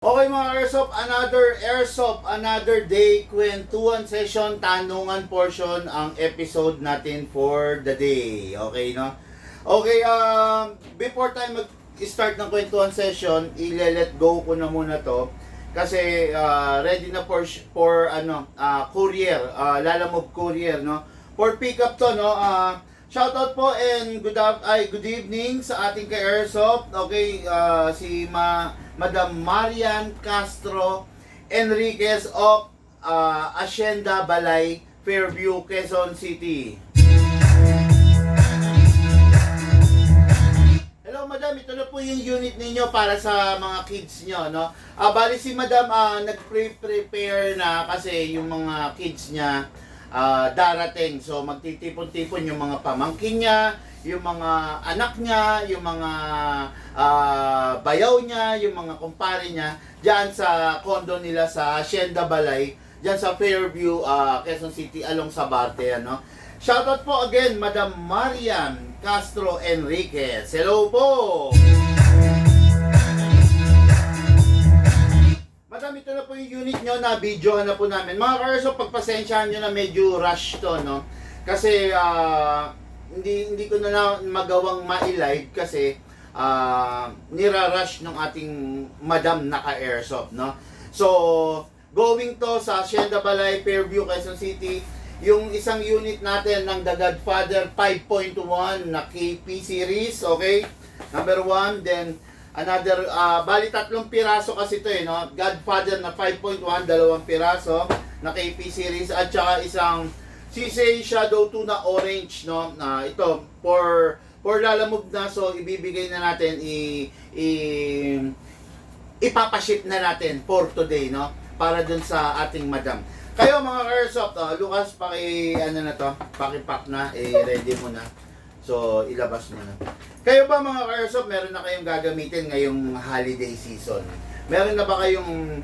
Okay mga Airsoft, another day, kwentuhan session, tanungan portion ang episode natin for the day. Okay, no? Okay, before tayo mag-start ng kwentuhan session, i-let go ko na muna to. Kasi ready na for courier, Lalamove courier, no? For pickup to, no? Shoutout po and good evening sa ating ka-Airsoft. Okay, si Madam Marian Castro Enriquez of Hacienda Balay, Fairview, Quezon City. Hello Madam, ito na po yung unit ninyo para sa mga kids nyo, no? Bali si Madam nag-prepare na kasi yung mga kids niya darating. So magtitipon-tipon yung mga pamangkin niya, yung mga anak niya, yung mga bayaw niya, yung mga kumpare niya diyan sa condo nila sa Hacienda Balay, diyan sa Fairview, Quezon City, along Sabarte, ano. Shoutout po again Madam Marian Castro Enriquez. Hello po. Madam, ito na po yung unit nyo na videohan na po namin. Mga ka-Airsoft, pagpasensyahan nyo na medyo rush to, no? Kasi hindi ko na magawang ma-live kasi nira-rush ng ating Madam naka-Airsoft, no? So, going to sa Hacienda Balay, Fairview, Quezon City, yung isang unit natin ng The Godfather 5.1 na KP series, okay? Number 1, then another, bali 3 piraso kasi ito no? Godfather na 5.1, 2 piraso na KP series, at saka isang CC Shadow 2 na orange, no? Ito, for Lalamove na, so ibibigay na natin, ipapaship na natin for today, no? Para dun sa ating Madam. Kayo mga Airsoft, Lucas, paki-pack na, ready mo na. So, ilabas mo na. Kayo ba mga Airsoft, meron na kayong gagamitin ngayong holiday season? Meron na ba kayong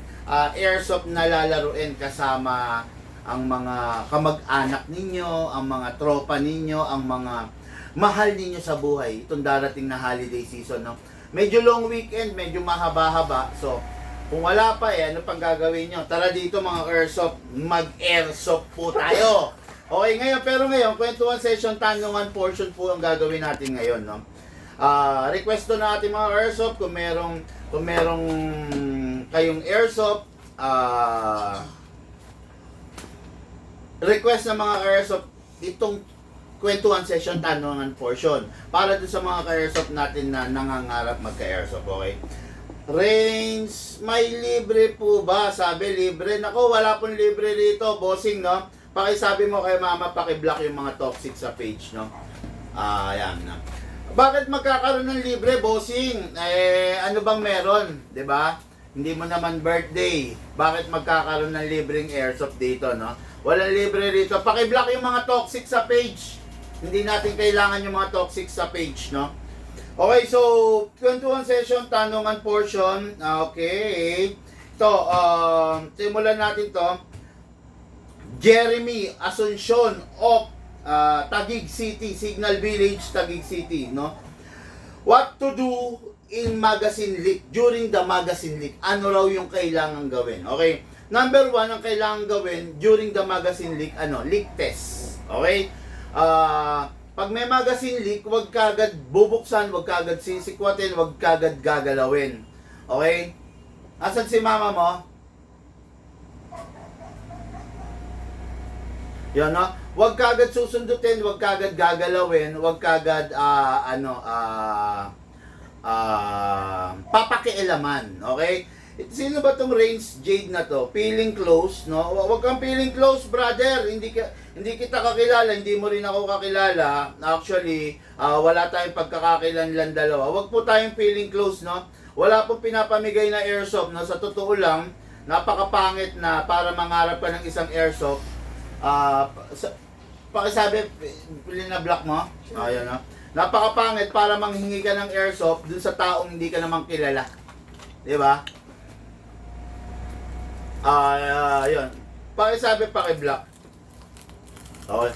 Airsoft na lalaruin kasama ang mga kamag-anak ninyo, ang mga tropa ninyo, ang mga mahal ninyo sa buhay itong darating na holiday season, no? Medyo long weekend, medyo mahaba-haba. So, kung wala pa ano pang gagawin nyo? Tara dito mga Airsoft, mag-Airsoft po tayo. Okay, ngayon, kwentuhan session, tanungan portion po ang gagawin natin ngayon, no? Request to na ating mga Airsoft, kung merong kayong Airsoft, request ng mga Airsoft itong kwentuhan session, tanungan portion, para dun sa mga ka-Airsoft natin na nangangarap magka-Airsoft, okay? Range, may libre po ba? Sabi libre. Nako, wala pong libre dito, bossing, no? Pakisabi mo kay mama, paki-block yung mga toxic sa page, no? Ayan na. Bakit magkakaroon ng libre, bossing? Ano bang meron? 'Di ba? Hindi mo naman birthday. Bakit magkakaroon ng libreng Airsoft dito, no? Walang libre dito. Paki-block yung mga toxic sa page. Hindi natin kailangan yung mga toxic sa page, no? Okay, so, kwentuhan session, tanungan portion. Okay. Ito, simulan natin to. Jeremy Asuncion of Taguig City, Signal Village, Taguig City, no? What to do in magazine leak, during the magazine leak? Ano raw yung kailangan gawin? Okay? Number 1, ang kailangan gawin during the magazine leak, leak test. Okay? Pag may magazine leak, huwag kagad bubuksan, huwag kagad sisikwatin, huwag kagad gagalawin. Okay? Asan si mama mo? Yan, no? Huwag kagad susundutin, huwag kagad gagalawin, huwag kagad papakialaman. Okay? Sino ba tong range Jade na to? Feeling close, no? Huwag kang feeling close, brother. Hindi kita kakilala, hindi mo rin ako kakilala. Actually, wala tayong pagkakakilanlan dalawa. Huwag po tayong feeling close, no? Wala pong pinapamigay na Airsoft, no? Sa totoo lang, napakapangit na para mangarap ka ng isang Airsoft. Pakisabi, pili na block mo. Ayan, no? Napakapangit para manghingi ka ng Airsoft dun sa taong hindi ka naman kilala. Diba? Yun. Pakisabi, paki-block. Okay.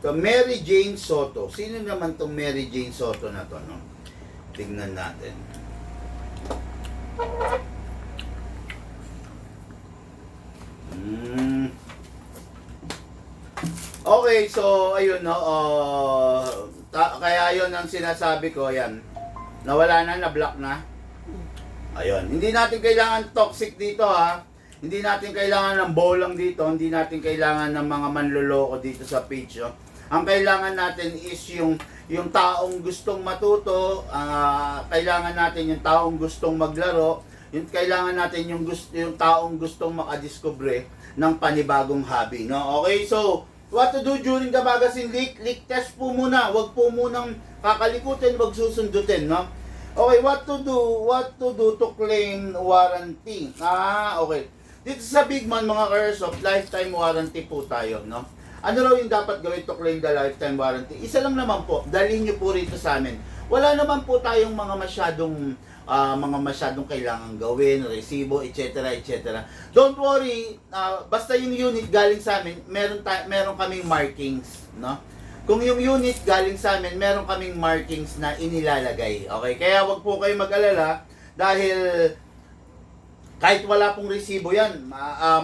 So, Mary Jane Soto. Sino naman tong Mary Jane Soto na to, no? Tignan natin. Okay, so ayun no, kaya yun ang sinasabi ko, yan. Nawala na, na-block na. Ayun, hindi natin kailangan toxic dito ha. Hindi natin kailangan ng bolang dito, hindi natin kailangan ng mga manloloko dito sa page. No? Ang kailangan natin is yung taong gustong matuto, kailangan natin yung taong gustong maglaro, yung kailangan natin yung taong gustong makadiscover ng panibagong hobby, no? Okay, so what to do during the magazine leak? Leak test po muna. Wag po munang kakalikutin, wag susundutin, no? Okay, what to do to claim warranty? Okay. Dito sa Big Man, mga Airsoft, lifetime warranty po tayo, no? Ano raw yung dapat gawin to claim the lifetime warranty? Isa lang naman po, dalhin nyo po rito sa amin. Wala naman po tayong mga masyadong kailangan gawin, resibo, etc. etc. Don't worry, basta yung unit galing sa amin, meron kaming markings, no? Kung yung unit galing sa amin, meron kaming markings na inilalagay. Okay? Kaya wag po kayo mag-alala dahil kahit wala pong resibo yan,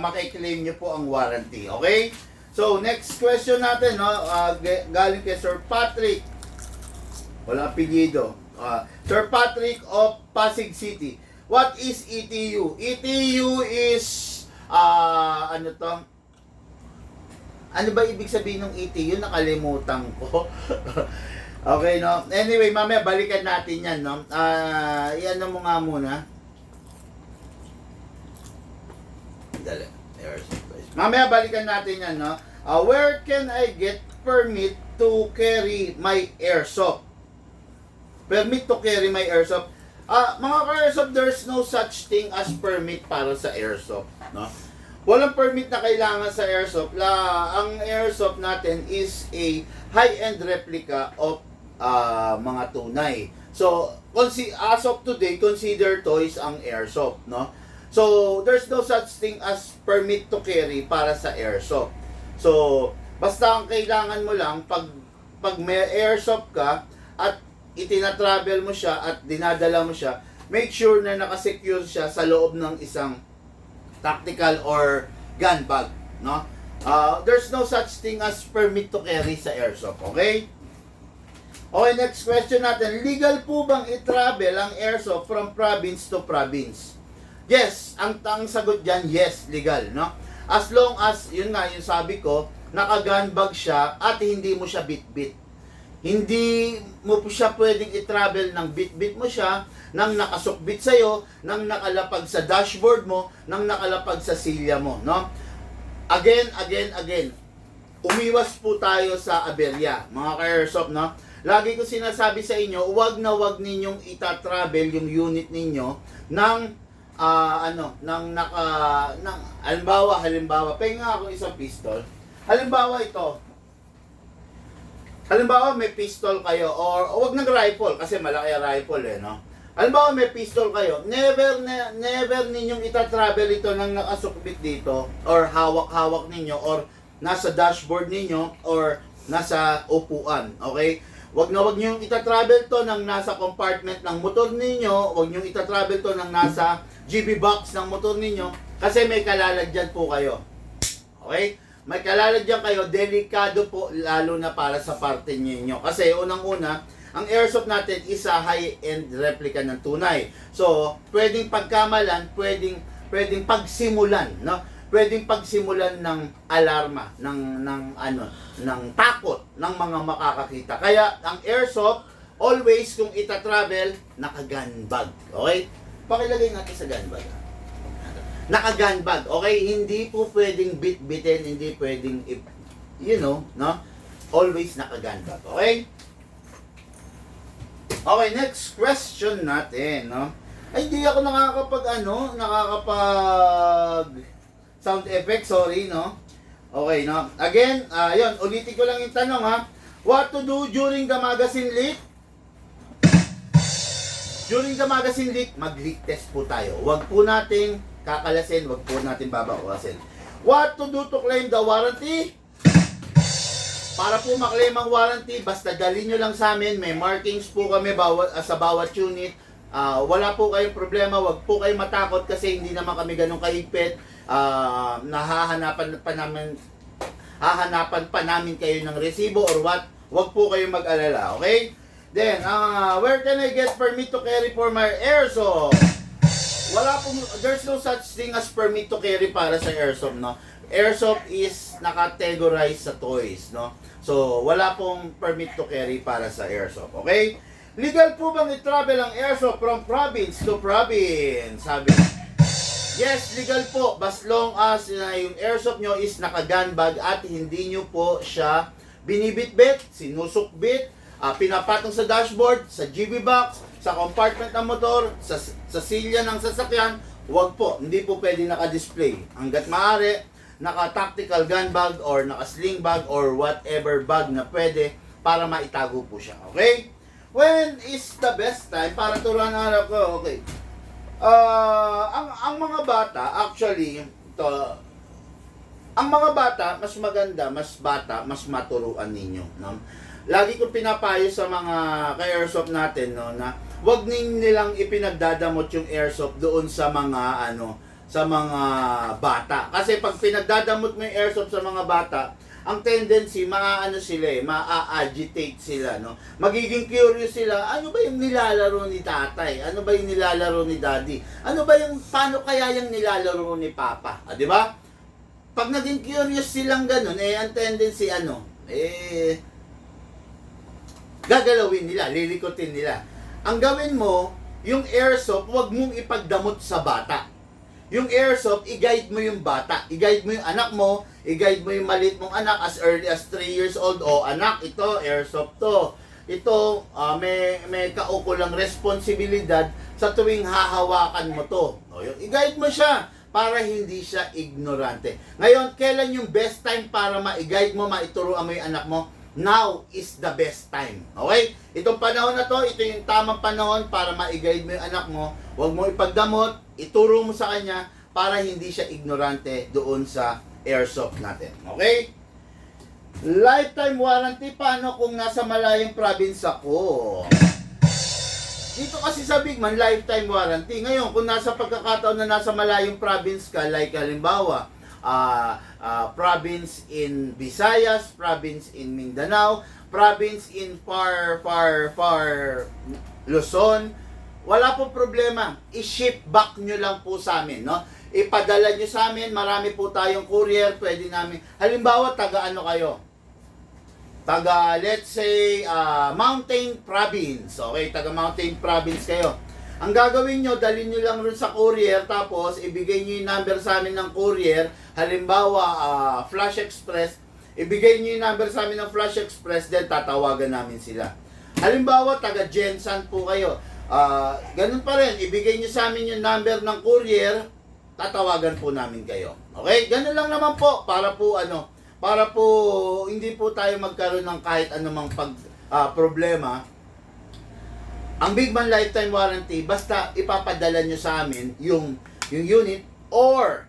makiklaim nyo po ang warranty. Okay? So, next question natin, no? Galing kay Sir Patrick. Wala apelyido. Sir Patrick of Pasig City. What is ETU? ETU is, ano to? Ano ba ibig sabihin ng ETU? Nakalimutan ko. Okay, no? Anyway, mamaya balikan natin yan, no? Iyan mo nga muna. Dali. Mamaya balikan natin yan, no? Where can I get permit to carry my airsoft? Permit to carry my airsoft. Mga ka-airsoft, there's no such thing as permit para sa airsoft, no? Walang permit na kailangan sa airsoft. Ang airsoft natin is a high-end replica of mga tunay. So, as of today, consider toys ang airsoft, no? So, there's no such thing as permit to carry para sa airsoft. So, basta ang kailangan mo lang, pag may airsoft ka, at itinatravel mo siya, at dinadala mo siya, make sure na nakasecure siya sa loob ng isang tactical or gun bag, no? There's no such thing as permit to carry sa airsoft, okay? Okay, next question natin. Legal po bang i-travel ang airsoft from province to province? Yes, ang sagot dyan, yes, legal, no? As long as, yun nga, yung sabi ko, naka-gun bag siya at hindi mo siya bit-bit. Hindi mo po siya pwedeng i-travel ng bit-bit mo siya, nang nakasukbit sa'yo, nang nakalapag sa dashboard mo, nang nakalapag sa silya mo, no? Again, umiwas po tayo sa aberya, mga ka-airsoft, no? Lagi ko sinasabi sa inyo, wag ninyong ita-travel yung unit ninyo ng halimbawa, pahinga ako isang pistol. Halimbawa may pistol kayo, or wag ng rifle, kasi malaki ang rifle no? Halimbawa may pistol kayo, never ninyong ita-travel ito nang nakasukbit dito, or hawak-hawak ninyo, or nasa dashboard ninyo, or nasa upuan, okay? Wag ninyong ita-travel to nang nasa compartment ng motor ninyo, wag ninyong ita-travel to nang nasa GB box ng motor ninyo, kasi may kalalagyan po kayo. Okay? May kalalagyan kayo, delikado po, lalo na para sa parte ninyo. Kasi unang-una, ang airsoft natin is a high-end replica ng tunay. So, pwedeng pagkamalan, pwedeng pagsimulan, no? Pwedeng pagsimulan ng alarma, ng takot ng mga makakakita. Kaya ang airsoft, always kung ita-travel, naka-gun bag. Okay? Pakilagay natin sa gun bag. Naka-gun bag. Okay? Hindi po pwedeng bit-bitin, hindi pwedeng, no? Always naka-gun bag. Okay? Okay, next question natin, no? Ay, hindi ako nakakapag sound effect, sorry, no? Okay, no? Again, yun, ulitin ko lang yung tanong, ha? What to do during the magazine leak? During the magazine leak, mag-leak test po tayo. Huwag po nating kakalasin, huwag po natin babawasin. What to do to claim the warranty? Para po maklaim ang warranty, basta dalhin nyo lang sa amin. May markings po kami sa bawat unit. Wala po kayong problema, huwag po kayong matakot kasi hindi naman kami ganun kahigpit. Nahahanapan pa namin hahanapan pa namin kayo ng resibo or what, wag po kayong mag-alala, okay? Then, where can I get permit to carry for my airsoft? There's no such thing as permit to carry para sa airsoft, no? Airsoft is nakategorize sa toys, no? So, wala pong permit to carry para sa airsoft, okay? Legal po bang i-travel ang airsoft from province to province? Sabi, yes, legal po, as long as yung airsoft nyo is naka-gun bag at hindi nyo po siya binibitbit, sinusukbit, pinapatong sa dashboard, sa GB box, sa compartment ng motor, sa silya ng sasakyan, wag po, hindi po pwede naka-display. Hanggat maaari, naka-tactical gun bag or naka-sling bag or whatever bag na pwede para maitago po siya. Okay? When is the best time para turuan ang anak ko? Okay. Ang mga bata, actually, ang mga bata, mas maganda, mas maturuan ninyo. No? Lagi ko pinapayo sa mga ka-airsoft natin, no, na wag nilang ipinagdadamot yung airsoft doon sa mga sa mga bata. Kasi pag pinagdadamot mo yung airsoft sa mga bata, ang tendency ma-agitate sila, no. Magiging curious sila, ano ba yung nilalaro ni tatay? Ano ba yung nilalaro ni daddy? Paano kaya yung nilalaro ni papa? Di ba? Pag naging curious silang ganun, ang tendency gagalawin nila, lilikutin nila. Ang gawin mo, yung airsoft, wag mong ipagdamot sa bata. Yung airsoft, i-guide mo yung bata. I-guide mo yung anak mo, i-guide mo yung maliit mong anak as early as 3 years old. O, anak, ito, airsoft to. Ito, may kaukulang responsibilidad sa tuwing hahawakan mo to. O, i-guide mo siya para hindi siya ignorante. Ngayon, kailan yung best time para ma-guide mo, maituruan mo yung anak mo? Now is the best time. Okay? Itong panahon na to, ito yung tamang panahon para ma-guide mo yung anak mo. Huwag mo ipagdamot, ituro mo sa kanya para hindi siya ignorante doon sa airsoft natin. Okay? Lifetime warranty, paano kung nasa malayong province ako? Dito kasi sa Bigman, lifetime warranty. Ngayon, kung nasa pagkakataon na nasa malayong province ka, like halimbawa, province in Visayas, province in Mindanao, province in far Luzon, wala po problema. I-ship back nyo lang po sa amin, no? Ipadala nyo sa amin, marami po tayong courier, pwede namin. Halimbawa, taga ano kayo? Taga, let's say, Mountain Province. Okay, taga Mountain Province kayo. Ang gagawin nyo, dalhin nyo lang rin sa courier, tapos ibigay nyo yung number sa amin ng courier. Halimbawa, Flash Express, ibigay nyo yung number sa amin ng Flash Express, then tatawagan namin sila. Halimbawa, taga Jensan po kayo. Ganun pa rin, ibigay nyo sa amin yung number ng courier, tatawagan po namin kayo. Okay? Ganun lang naman po, para po hindi po tayo magkaroon ng kahit anumang problema. Ang Bigman lifetime warranty, basta ipapadala nyo sa amin yung unit, or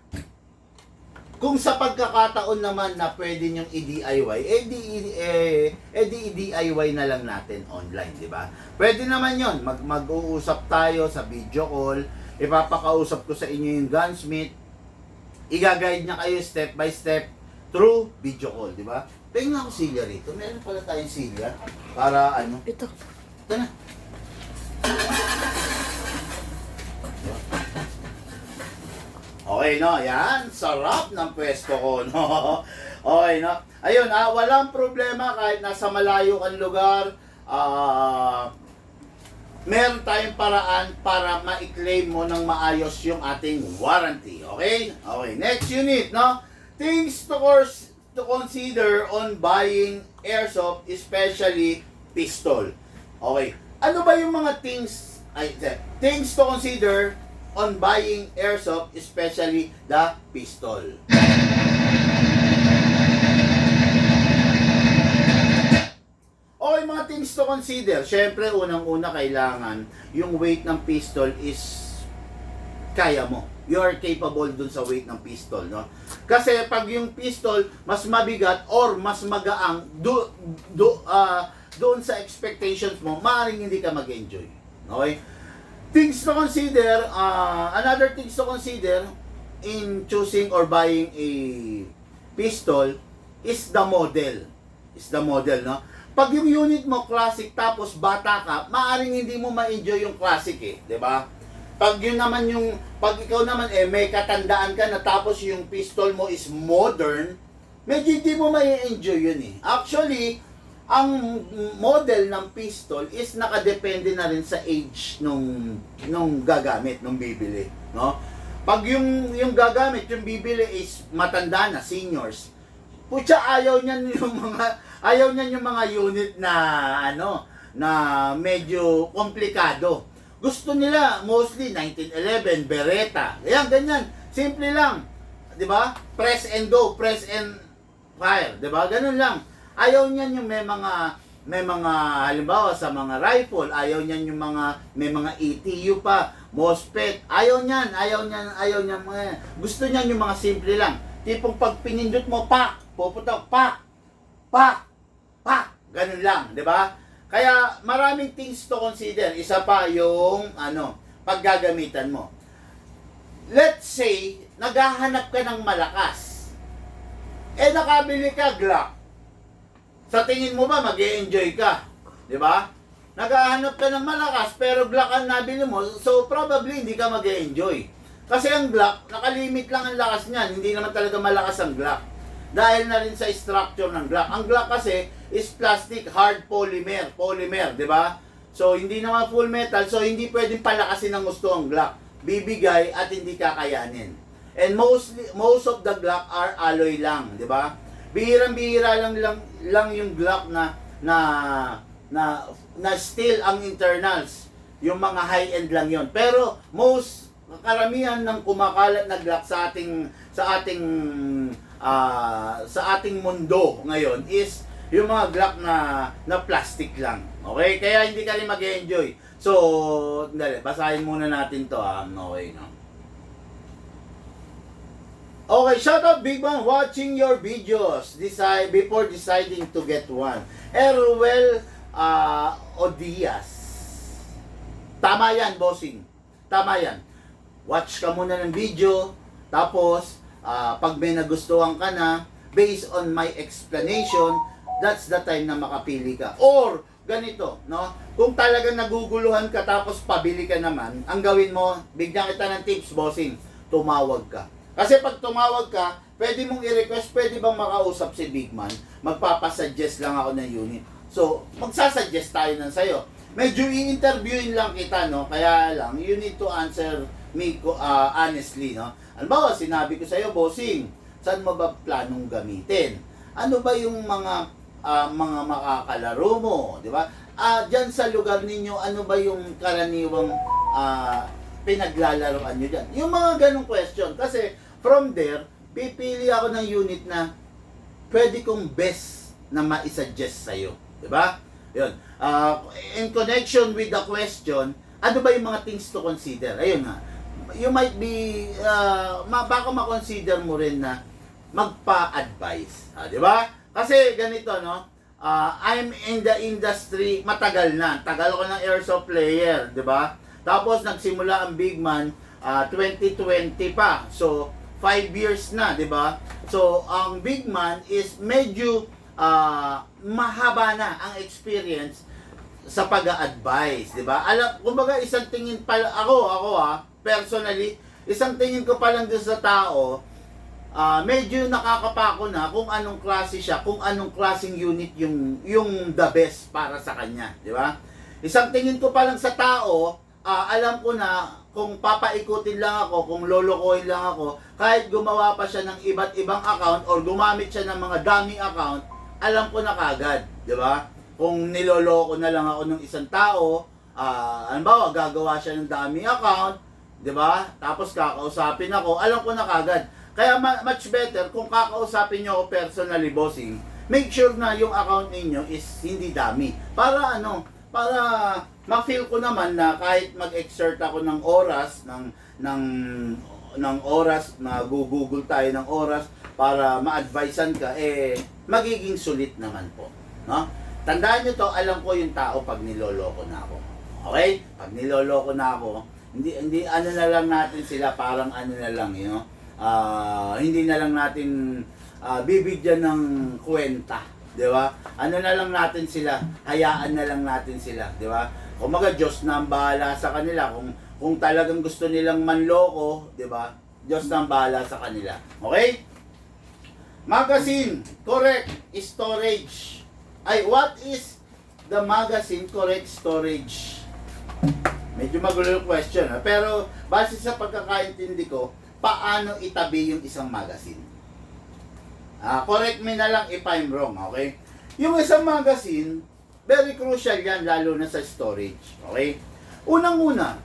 kung sa pagkakataon naman na pwede nyong i-DIY, i-DIY na lang natin online, di ba? Pwede naman yon, mag-uusap tayo sa video call, ipapakausap ko sa inyo yung gunsmith, i-guide niya kayo step by step through video call, di ba? Tingnan ko silya rito, meron pala tayong silya, para Ito. Ito na. Okay, no? Yan. Sarap ng pwesto ko, no? Okay, no? Ayun, walang problema kahit nasa malayo kang lugar. Meron tayong paraan para ma-claim mo ng maayos yung ating warranty. Okay? Okay, next unit, no? Things to consider on buying airsoft, especially pistol. Okay. Ano ba yung mga things to consider on buying airsoft, especially the pistol? Okay, mga things to consider. Siyempre, unang-una kailangan yung weight ng pistol is kaya mo. You are capable dun sa weight ng pistol, no? Kasi pag yung pistol mas mabigat or mas magaang doon sa expectations mo, maaaring hindi ka mag-enjoy. Okay? Things to consider, another things to consider in choosing or buying a pistol is the model. Is the model, no? Pag yung unit mo classic tapos bata ka, maaring hindi mo ma-enjoy yung classic eh, 'di ba? Pag yun naman yung pag ikaw naman may katandaan ka na tapos yung pistol mo is modern, medyo hindi mo ma-enjoy yun eh. Actually, ang model ng pistol is nakadepende na rin sa age nung gagamit, nung bibili, no? Pag yung gagamit, yung bibili is matanda na, seniors. Putya, ayaw niyan yung mga unit na na medyo komplikado. Gusto nila mostly 1911 Beretta. Ayan, ganyan. Simple lang. 'Di ba? Press and go, press and fire, 'di ba? Ganun lang. Ayaw niyan yung may mga halimbawa sa mga rifle, ayaw niyan yung may mga ETU pa, MOSFET. Ayaw niyan. Gusto niyan yung mga simple lang. Tipong pag pinindot mo, pak, puputok, pak, ganun lang, 'di ba? Kaya maraming things to consider. Isa pa yung paggagamitan mo. Let's say naghahanap ka ng malakas. Nakabili ka Glock. Sa tingin mo ba mag-e-enjoy ka? 'Di ba? Naghahanap ka ng malakas pero Glock ang nabili mo, so probably hindi ka mag-e-enjoy. Kasi ang Glock, nakalimit lang ang lakas niyan, hindi naman talaga malakas ang Glock. Dahil na rin sa structure ng Glock. Ang Glock kasi is plastic, hard polymer, 'di ba? So hindi naman full metal, so hindi pwedeng palakasin ng gusto ang Glock. Bibigay at hindi kakayanin. And most of the Glock are alloy lang, 'di ba? Bihirang-bihira lang yung Glock na steel ang internals. Yung mga high-end lang 'yon. Pero karamihan ng kumakalat na Glock sa ating mundo ngayon is yung mga Glock na plastic lang. Okay? Kaya hindi ka rin mag-enjoy. So, basahin muna natin to Okay, no? Okay, shout out Big Man watching your videos before deciding to get one. Erwel Odias. Tama yan, bossing. Tama yan. Watch ka muna ng video, tapos pag may nagustuhan ka na, based on my explanation, that's the time na makapili ka. Or, ganito, no? Kung talagang naguguluhan ka tapos pabili ka naman, ang gawin mo, bigyan kita ng tips, bossing, tumawag ka. Kasi pag tumawag ka, pwede mong i-request, pwede bang makausap si Big Man? Magpapasuggest lang ako ng unit. So, magsasuggest tayo ng sayo. Medyo i-interviewin lang kita, no? Kaya lang, you need to answer me honestly, no? Ano ba, sinabi ko sa'yo, bossing, saan mo ba planong gamitin? Ano ba yung mga makakalaro mo, di ba? Diyan sa lugar ninyo, ano ba yung karaniwang pinaglalaroan nyo dyan? Yung mga ganong question. Kasi from there, pipili ako ng unit na pwede kong best na ma-suggest sa'yo. Di ba? Yun. In connection with the question, ano ba yung mga things to consider? Ayun nga. You might be, baka ma-consider mo rin na magpa-advise. Di ba? Kasi ganito, no? I'm in the industry matagal na. Tagal ko ng airsoft player, di ba? Tapos nagsimula ang Big Man 2020 pa. So 5 years na, di ba? So ang Big Man is medyo mahaba na ang experience sa pag-a-advise, di ba? Kumbaga isang tingin pa ako personally, isang tingin ko pa lang doon sa tao, medyo nakakapako na kung anong klase siya, kung anong klaseng unit yung the best para sa kanya, di ba? Isang tingin ko pa lang sa tao, alam ko na kung papaikutin lang ako, kung lolokohin lang ako, kahit gumawa pa siya ng iba't ibang account or gumamit siya ng mga dummy account, alam ko na kagad, di ba? Kung niloloko na lang ako ng isang tao, halimbawa gagawa siya ng dummy account, di ba? Tapos kakausapin ako, alam ko na kagad. Kaya much better kung kakausapin nyo ako personally, bossing, make sure na yung account ninyo is hindi dummy. Para ma-feel ko naman na kahit mag-exert ako ng oras, ng oras, mag-google tayo ng oras para ma-advisean ka, magiging sulit naman po. No? Tandaan nyo to, alam ko yung tao pag niloloko na ako. Okay? Pag niloloko na ako, hindi ano na lang natin sila, parang ano na lang, you know? Hindi na lang natin bibigyan ng kwenta, di ba? Ano na lang natin sila, hayaan na lang natin sila, di ba? Kumaga Diyos na ang bahala sa kanila kung talagang gusto nilang manloko, di ba? Diyos na ang bahala sa kanila. Okay? Magazine, correct storage. What is the magazine correct storage? Medyo magulo yung question, ha? Pero base sa pagkakaintindi ko, paano itabi yung isang magazine? Correct me na lang if I'm wrong, okay? Yung isang magazine, very crucial yan, lalo na sa storage, okay? Unang-una,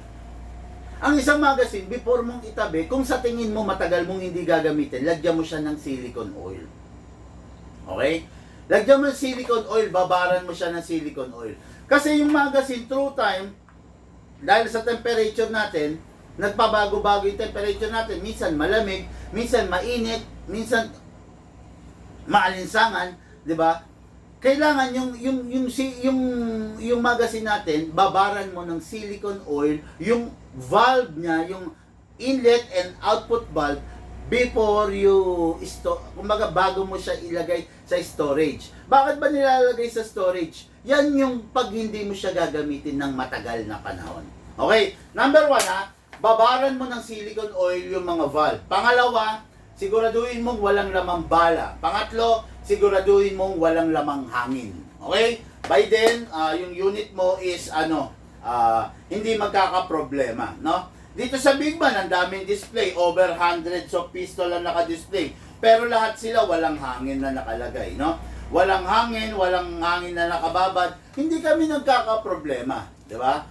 ang isang magazine, before mong itabi, kung sa tingin mo matagal mong hindi gagamitin, lagyan mo siya ng silicone oil. Okay? Lagyan mo ng silicone oil, babaran mo siya ng silicone oil. Kasi yung magazine, through time, dahil sa temperature natin, nagpabago-bago yung temperature natin. Minsan malamig, minsan mainit, minsan maalinsangan, 'di ba? Kailangan yung magazine natin, babaran mo ng silicone oil, yung valve niya, yung inlet and output valve before you kumbaga bago mo siya ilagay sa storage. Bakit ba nilalagay sa storage? Yan yung pag hindi mo siya gagamitin ng matagal na panahon. Okay, number 1 babaran mo ng silicone oil yung mga valve. Pangalawa, siguraduhin mong walang lamang bala. Pangatlo, siguraduhin mong walang lamang hangin. Okay? By then, yung unit mo is hindi magkakaproblema, no? Dito sa Big Man, ang daming display, over hundreds of pistol ang naka-display. Pero lahat sila walang hangin na nakalagay, no? Walang hangin na nakababad. Hindi kami nagkakaproblema, di ba?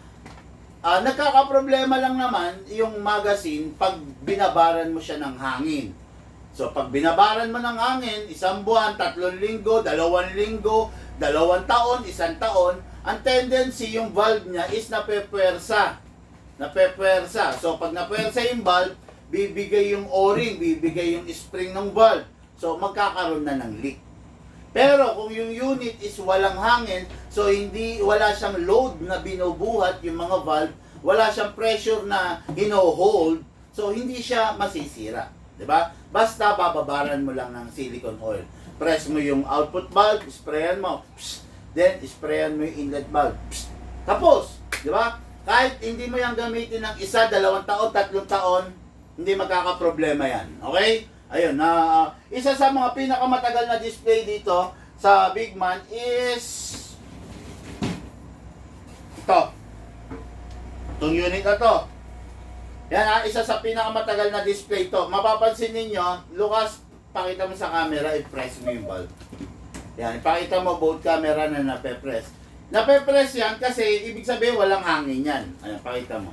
Nagkakaproblema lang naman yung magazine pag binabaran mo siya ng hangin. So, pag binabaran mo ng hangin, 1 buwan, 3 linggo, 2 linggo, 2 taon, 1 taon, ang tendency yung valve niya is napepwersa. So, pag napwersa yung valve, bibigay yung o-ring, bibigay yung spring ng valve. So, magkakaroon na ng leak. Pero, kung yung unit is walang hangin, so wala siyang load na binubuhat yung mga valve, wala siyang pressure na hino-hold, so hindi siya masisira. Diba? Basta bababaran mo lang ng silicone oil. Press mo yung output valve, sprayan mo, then sprayan mo yung inlet valve. Tapos, di ba? Kahit hindi mo yung gamitin ng 1, 2 taon, 3 taon, hindi magkakaproblema yan. Okay? Ayun, isa sa mga pinakamatagal na display dito sa Big Man is ito. Itong unit na to. Yan isa sa pinakamatagal na display to. Mapapansin ninyo, Lucas, pakita mo sa camera, i-press mo yung bulb. Yan, ipakita mo both camera na nape-press. Nape-press yan kasi ibig sabihin walang hangin yan. Ayan, pakita mo.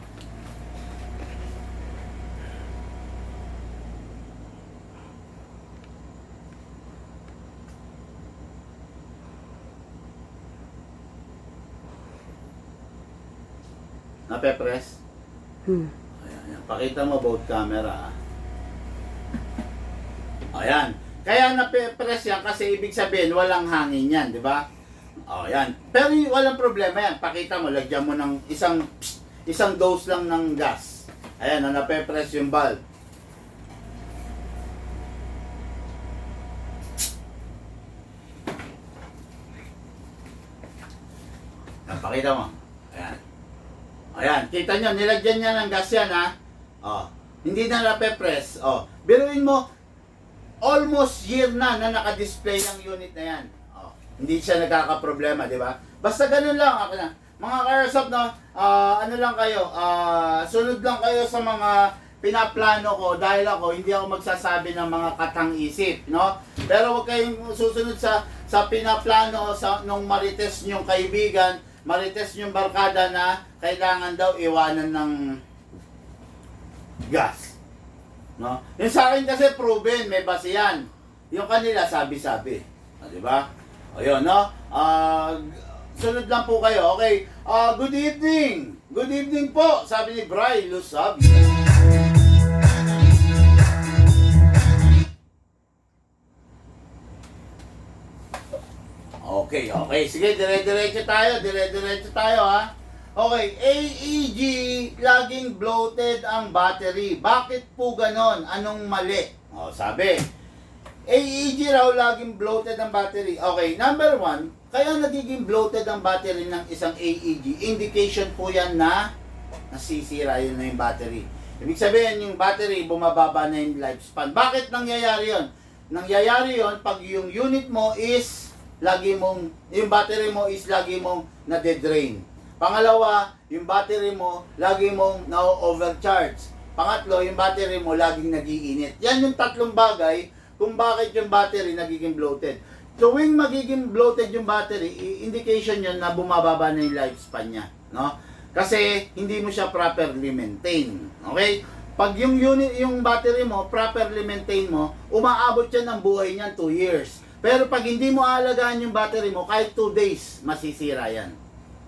Nape-press? Ayan, pakita mo both camera. Ayan. Kaya nape-press yan kasi ibig sabihin walang hangin yan, di ba? O, yan. Pero walang problema yan. Pakita mo, lagyan mo ng isang dose lang ng gas. Ayan, nape-press yung valve. Pakita mo. Ayan. Ayan, kita nyo, nilagyan niya ng gas yan, ha? O, hindi na nape-press. O, biruin mo, almost year na naka-display yung unit na yan. O, hindi siya nagkakaproblema, di ba? Basta ganun lang, ako na. Mga ka-airsoft, no, ano lang kayo, sunod lang kayo sa mga pinaplano ko dahil ako, hindi ako magsasabi ng mga katang-isip, no? Pero huwag kayong susunod sa pinaplano nung marites nyong kaibigan, marites yung barkada na kailangan daw iwanan ng gas. No? Yung sa akin kasi proven, may base yan. Yung kanila sabi-sabi. Di ba? Ayun, no? Sunod lang po kayo. Okay. Good evening. Good evening po. Sabi ni Bray Lusab. Okay. Sige, dire-diretso tayo, ha. Okay, AEG, laging bloated ang battery. Bakit po ganon? Anong mali? Sabi, AEG raw laging bloated ang battery. Okay, number one, kaya nagiging bloated ang battery ng isang AEG, indication po yan na nasisira yun na yung battery. Ibig sabihin, yung battery, bumababa na yung lifespan. Bakit nangyayari yun? Nangyayari yun pag yung unit mo is yung battery mo is lagi mong nade-drain. Pangalawa, yung battery mo, lagi mong na-overcharge. Pangatlo, yung battery mo, laging nag-iinit. Yan yung tatlong bagay kung bakit yung battery nagiging bloated. Tuwing magiging bloated yung battery, indication yun na bumababa na yung lifespan niya. No? Kasi hindi mo siya properly maintain. Okay? Pag yung battery mo, properly maintain mo, umaabot yan ng buhay niyan 2 years. Pero pag hindi mo aalagaan yung battery mo, kahit 2 days, masisira yan.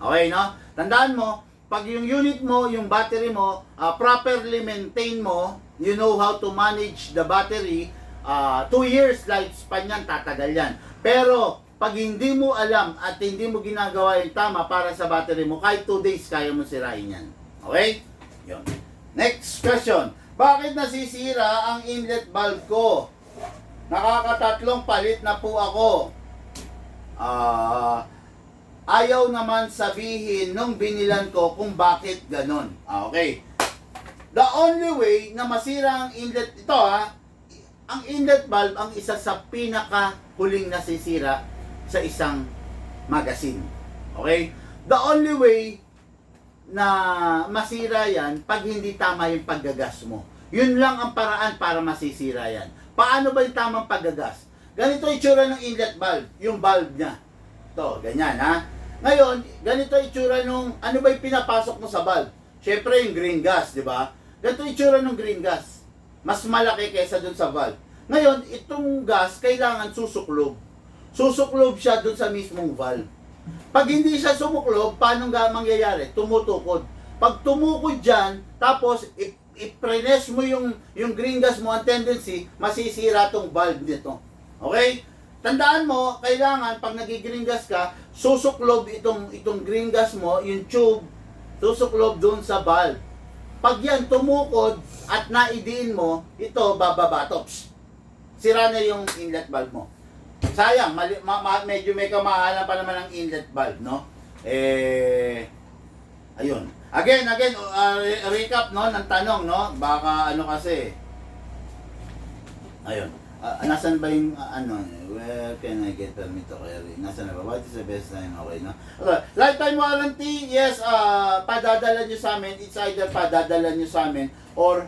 Okay, no? Tandaan mo, pag yung unit mo, yung battery mo, properly maintain mo, you know how to manage the battery, 2 years lifespan yan, tatagal yan. Pero, pag hindi mo alam at hindi mo ginagawa yung tama para sa battery mo, kahit 2 days, kaya mo sirain yan. Okay? Yun. Next question. Bakit nasisira ang inlet valve ko? Nakakatatlong palit na po ako. Ayaw naman sabihin nung binilan ko kung bakit ganon. Okay. The only way na masira ang inlet, ito ang inlet valve ang isa sa pinakahuling nasisira sa isang magazine. Okay? The only way na masira yan pag hindi tama yung paggagas mo. Yun lang ang paraan para masisira yan. Paano ba yung tamang paggagas? Ganito itsura ng inlet valve, yung valve niya. Ito, ganyan Ngayon, ganito itsura nung, ano ba yung pinapasok mo sa valve? Siyempre yung green gas, di ba? Ganito itsura ng green gas. Mas malaki kaysa dun sa valve. Ngayon, itong gas, kailangan susuklob. Susuklob siya dun sa mismong valve. Pag hindi siya sumuklob, paano mangyayari? Tumutukod. Pag tumukod dyan, tapos i-press mo yung green gas mo, ang tendency, masisira tong valve nito. Okay? Tandaan mo, kailangan pag nag-green gas ka, susuklob itong green gas mo, yung tube, susuklob dun sa valve. Pag yan tumukod at naidiin mo, ito bababa. Sira na yung inlet valve mo. Sayang, medyo may kamahalan pa naman ang inlet valve, no? Ayun. Again, recap, no, ng tanong, no? Baka kasi. Ayun. Nasaan ba yung, where can I get permit to carry? Nasaan na ba? What is the best time? Okay, no? Okay. Lifetime warranty, yes, padadala nyo sa amin. It's either padadala nyo sa amin or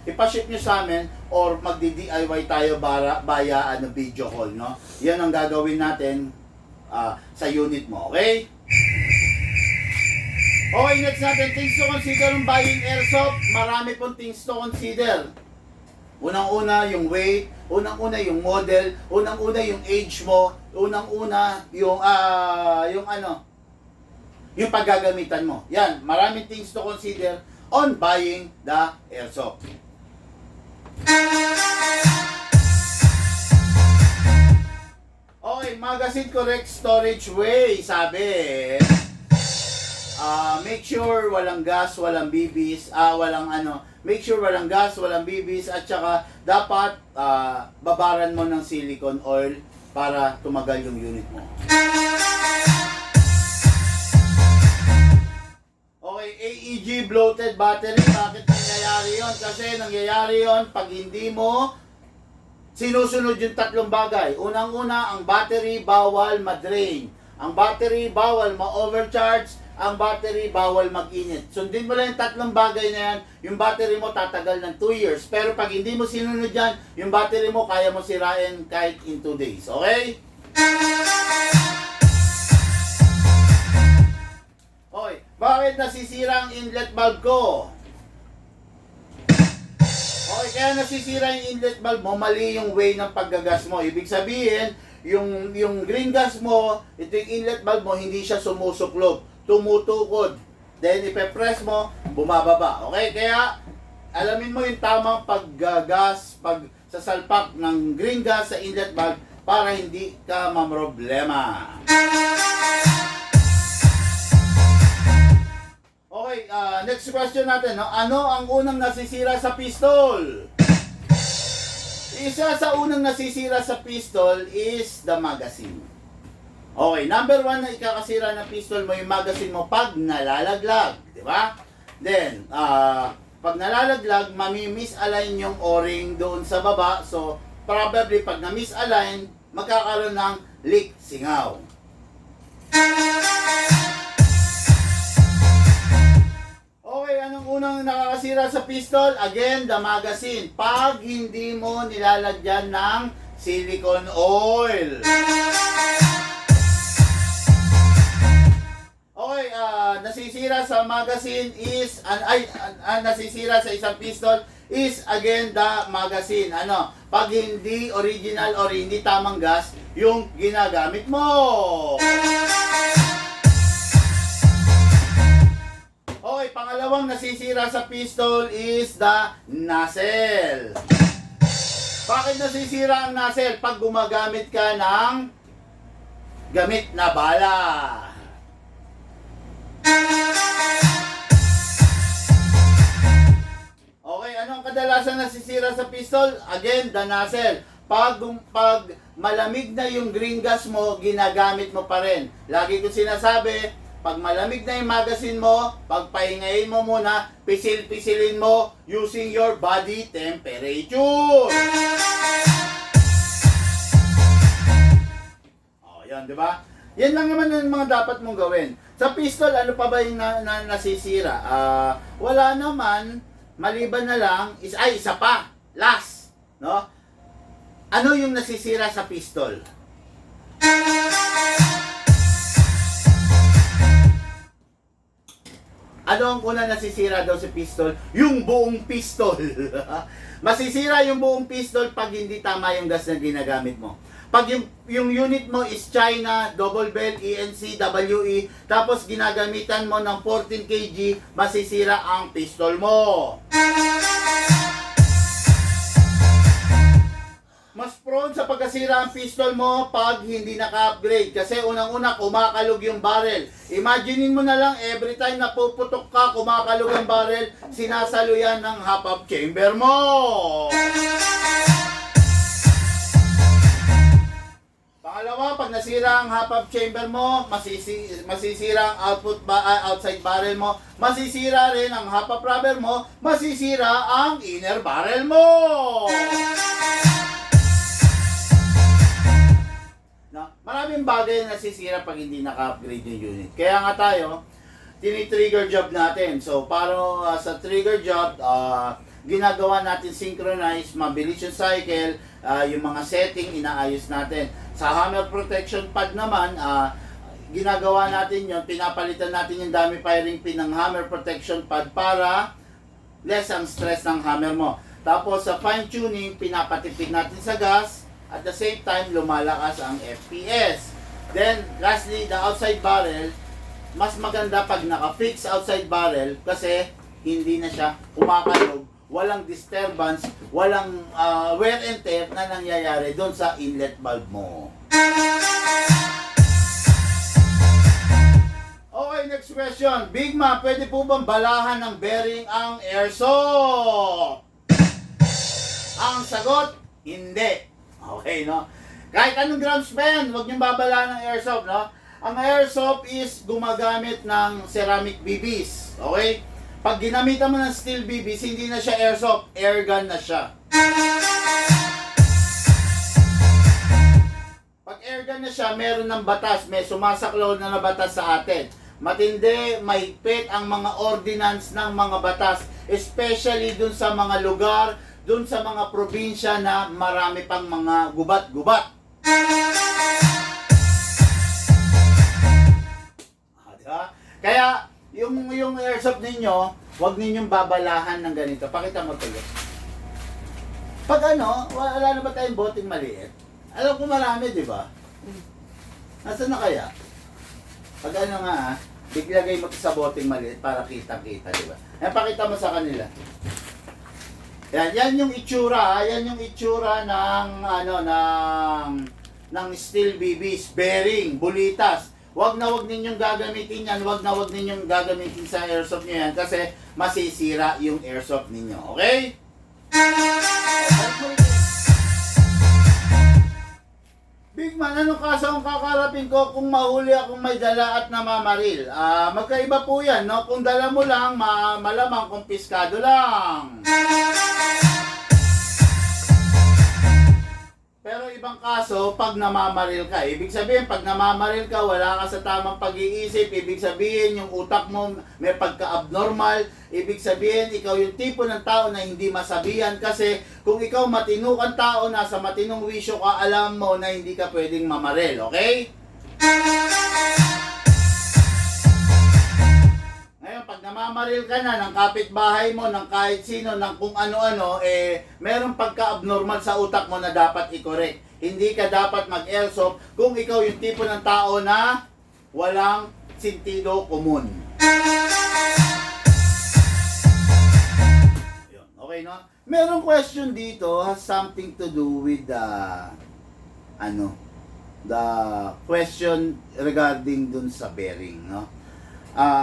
ipaship nyo sa amin or magdi-DIY tayo via video call, no? Yan ang gagawin natin sa unit mo, okay? Okay, next natin, things to consider ng buying airsoft. Marami pong things to consider. Unang-una yung weight, unang-una yung model, unang-una yung age mo, unang-una yung yung paggagamitan mo. Yan, maraming things to consider on buying the airsoft. Okay, magazine correct storage way, sabi. Make sure walang gas, walang bibis, make sure walang gas, walang bibis, at saka dapat babaran mo ng silicone oil para tumagal yung unit mo. Okay, AEG bloated battery, bakit nangyayari yon? Kasi nangyayari yon pag hindi mo sinusunod yung tatlong bagay. Unang-una, ang battery bawal ma-drain. Ang battery bawal ma-overcharge. Ang battery bawal mag-init. Sundin mo lang yung tatlong bagay na yan, yung battery mo tatagal ng 2 years. Pero pag hindi mo sinunod yan, yung battery mo kaya mo sirain kahit in 2 days. Okay? Okay. Bakit nasisira ang inlet valve ko? Okay, kaya nasisira yung inlet valve mo, mali yung way ng paggagas mo. Ibig sabihin, yung green gas mo, ito yung inlet valve mo, hindi siya sumusuklob. Tumutukod. Then, ipe-press mo, bumababa. Okay? Kaya, alamin mo yung tamang paggagas, pagsasalpak ng green gas sa inlet valve para hindi ka mamroblema. Okay, next question natin. No? Ano ang unang nasisira sa pistol? Isa sa unang nasisira sa pistol is the magazine. Okay, number 1 na ikakasira ng pistol mo yung magazine mo pag nalalaglag, di ba? Then, pag nalalaglag, mami-misalign yung o-ring doon sa baba. So, probably pag na-misalign, magkakaroon ng leak singaw. Okay, anong unang nakakasira sa pistol? Again, the magazine. Pag hindi mo nilalagyan ng silicone oil. Okay, nasisira sa magazine is, nasisira sa isang pistol is again the magazine. Ano? Pag hindi original or hindi tamang gas yung ginagamit mo. Okay, pangalawang nasisira sa pistol is the nozzle. Bakit nasisira ang nozzle? Pag gumagamit ka ng gamit na bala. Okay, anong kadalasan nasisira sa pistol? Again, the nozzle. Pag malamig na yung green gas mo, ginagamit mo pa rin. Lagi ko sinasabi, pag malamig na yung magazine mo, pagpahingayin mo muna, pisil-pisilin mo using your body temperature. Oh, yan, di ba? Yan lang naman yung mga dapat mong gawin. Sa pistol, ano pa ba yung nasisira? Wala naman, maliban na lang, isa pa, last, no? Ano yung nasisira sa pistol? Ano ang una nasisira daw sa pistol? Yung buong pistol. Masisira yung buong pistol pag hindi tama yung gas na ginagamit mo. Pag yung unit mo is China, double bell, ENC, WE, tapos ginagamitan mo ng 14 kg, masisira ang pistol mo. Mas prone sa pagkasira ang pistol mo pag hindi naka-upgrade. Kasi unang-una, kumakalog yung barrel. Imaginein mo na lang, every time na puputok ka, kumakalog ang barrel, sinasalo yan ng half-up chamber mo. Pangalawa, pag nasira ang half-up chamber mo, masisira ang outside barrel mo, masisira rin ang half-up rubber mo, masisira ang inner barrel mo. Maraming bagay na nasisira pag hindi naka-upgrade yung unit. Kaya nga tayo, tini-trigger job natin. So, para sa trigger job, ginagawa natin synchronize, mabilis yung cycle, yung mga setting, inaayos natin. Sa hammer protection pad naman, ginagawa natin yun, pinapalitan natin yung dummy firing pin ng hammer protection pad para less ang stress ng hammer mo. Tapos sa fine tuning, pinapatipid natin sa gas, at the same time, lumalakas ang FPS. Then, lastly, the outside barrel, mas maganda pag naka-fix outside barrel kasi hindi na siya kumakalog, walang disturbance, walang wear and tear na nangyayari doon sa inlet valve mo. Okay, next question. Big Ma, pwede po bang balahan ng bearing ang airsoft? Ang sagot, hindi. Okay, no? Kahit anong grams pa yan, huwag niyong babala ng airsoft, no? Ang airsoft is gumagamit ng ceramic BBs, okay? Pag ginamitan mo ng steel BBs, hindi na siya airsoft, airgun na siya. Pag airgun na siya, meron ng batas, may sumasaklaw na batas sa atin. Matindi, mahigpit ang mga ordinance ng mga batas, especially dun sa mga lugar, dun sa mga probinsya na marami pang mga gubat-gubat. Diba? Kaya, yung airsoft ninyo, huwag ninyong babalahan ng ganito. Pakita mo tuloy. Pag wala na ba tayong boteng maliit? Alam ko marami, di ba? Nasaan na kaya? Pag iglagay mo sa boteng maliit para kitang-kita, di ba? Pakita mo sa kanila. Yan yung itsura, yan yung itsura ng steel BBs, bearing, bulitas. Wag ninyong gagamitin yan, wag ninyong gagamitin sa airsoft niyo yan kasi masisira yung airsoft ninyo, okay? kaso ang kakarapin ko kung mahuli akong may dala at namamaril? Magkaiba po yan, no? Kung dala mo lang, malamang kumpiskado lang. Pero ibang kaso, pag namamaril ka, ibig sabihin, pag namamaril ka, wala ka sa tamang pag-iisip, ibig sabihin, yung utak mo may pagka-abnormal, ibig sabihin, ikaw yung tipo ng tao na hindi masabihan kasi kung ikaw matino kang tao, nasa matinong wisyo ka, alam mo na hindi ka pwedeng mamaril, okay? Ngayon, pag namamaril ka na ng kapitbahay mo, ng kahit sino, ng kung ano-ano, merong pagka-abnormal sa utak mo na dapat i-correct. Hindi ka dapat mag-airsoft kung ikaw yung tipo ng tao na walang sentido komun. Okay, no? Merong question dito has something to do with the question regarding dun sa bearing, no?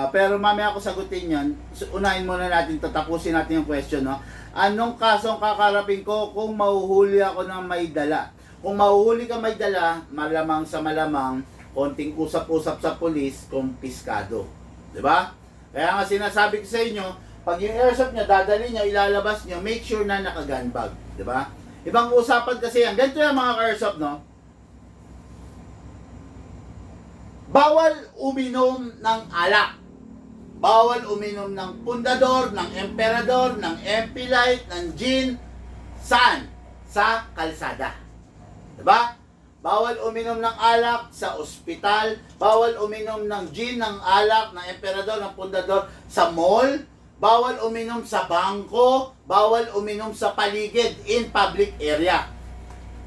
Pero mamaya ako sagutin yan. Unahin muna natin, tatapusin natin yung question, no? Anong kaso ang kakarapin ko kung mahuhuli ako ng may dala? Kung mahuhuli ka may dala, malamang sa malamang, konting usap-usap sa polis, kumpiskado. Diba? Kaya nga sinasabi ko sa inyo, pag yung airsoft nyo, dadali nyo, ilalabas nyo, make sure na naka-gunbag. Diba? Ibang usapan kasi yan. Ganito yung mga airsoft, no? Bawal uminom ng alak. Bawal uminom ng pundador, ng emperador, ng MP Light, ng gin. Saan? Sa kalsada. Diba? Bawal uminom ng alak sa ospital. Bawal uminom ng gin, ng alak, ng emperador, ng pundador sa mall. Bawal uminom sa bangko. Bawal uminom sa paligid in public area.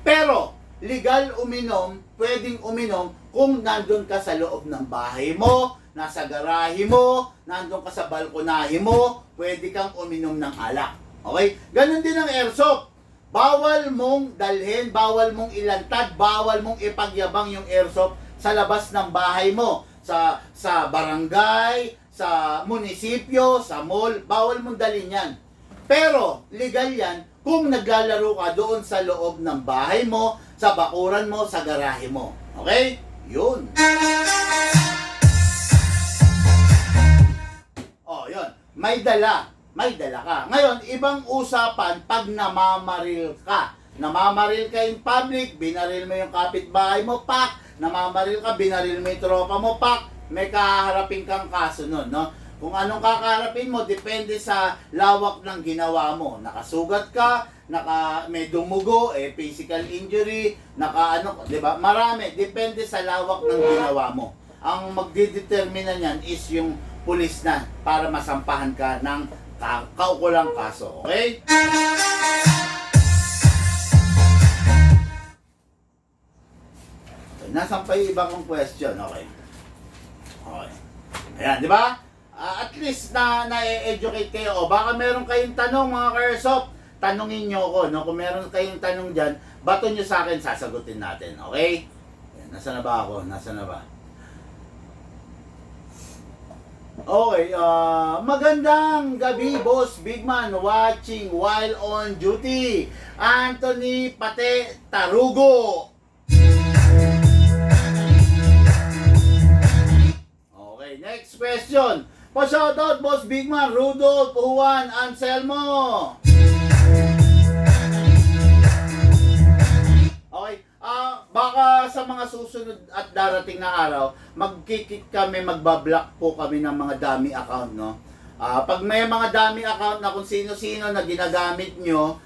Pero, legal uminom, pwedeng uminom kung nandun ka sa loob ng bahay mo, nasa garahe mo, nandun ka sa balkonahe mo, pwede kang uminom ng alak. Okay? Ganon din ang airsoft. Bawal mong dalhin, bawal mong ilantad, bawal mong ipagyabang yung airsoft sa labas ng bahay mo. Sa barangay, sa munisipyo, sa mall, bawal mong dalhin yan. Pero, legal yan kung naglalaro ka doon sa loob ng bahay mo, sa bakuran mo, sa garahe mo. Okay? Yun. Oh, yun. May dala. May dala ka. Ngayon, ibang usapan pag namamaril ka. Namamaril ka in public, binaril mo yung kapitbahay mo, pak. Namamaril ka, binaril mo yung tropa mo, pak. May kaharapin kang kaso nun, no? Kung anong kakaharapin mo, depende sa lawak ng ginawa mo. Nakasugat ka, may dumugo, physical injury, di ba? Marami, depende sa lawak ng ginawa mo. Ang magdidetermina niyan is yung pulis na para masampahan ka ng kaukulang kaso, okay? Nasaan pa yung iba kong question, okay? Okay. Ayan, di ba? At least na-educate kayo. O baka meron kayong tanong mga ka-airsoft, tanungin nyo ako, no? Kung meron kayong tanong dyan, bato nyo sa akin, sasagutin natin, okay? Ayan, nasa na ba ako? Nasa na ba? Okay, magandang gabi, Boss Bigman, watching while on duty. Anthony Pate Tarugo. Okay, next question. Pa-shoutout, Boss Bigman, Rudolph, Juan, Anselmo. Okay, baka sa mga susunod at darating na araw, magkikik kami, magbablock po kami ng mga dummy account, no? Pag may mga dummy account na kung sino-sino na ginagamit nyo,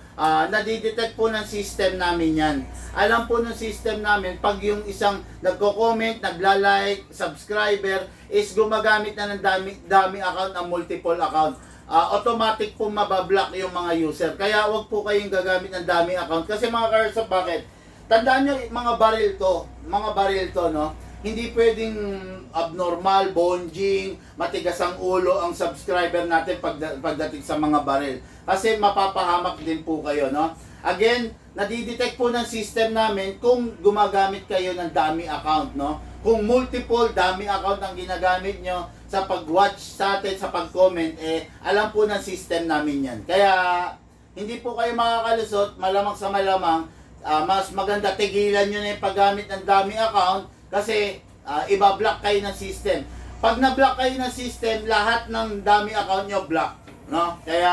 nadidetect po ng system namin yan. Alam po ng system namin, pag yung isang nagko-comment, nagla-like, subscriber, is gumagamit na ng dummy account ng multiple account. Automatic po mabablock yung mga user. Kaya wag po kayong gagamit ng dummy account. Kasi mga ka-airsoft, bakit? Tandaan nyo, mga baril to, no? Hindi pwedeng abnormal, bonjing, matigas ang ulo ang subscriber natin pagdating sa mga baril. Kasi mapapahamak din po kayo, no? Again, nadidetect po ng system namin kung gumagamit kayo ng dummy account, no? Kung multiple dummy account ang ginagamit nyo sa pag-watch sa atin, sa pag-comment, alam po ng system namin yan. Kaya, hindi po kayo makakalusot, malamang sa malamang, mas maganda tigilan nyo na yung paggamit ng dummy account kasi iba-block kayo ng system. Pag na-block kayo ng system, lahat ng dummy account nyo block, no? Kaya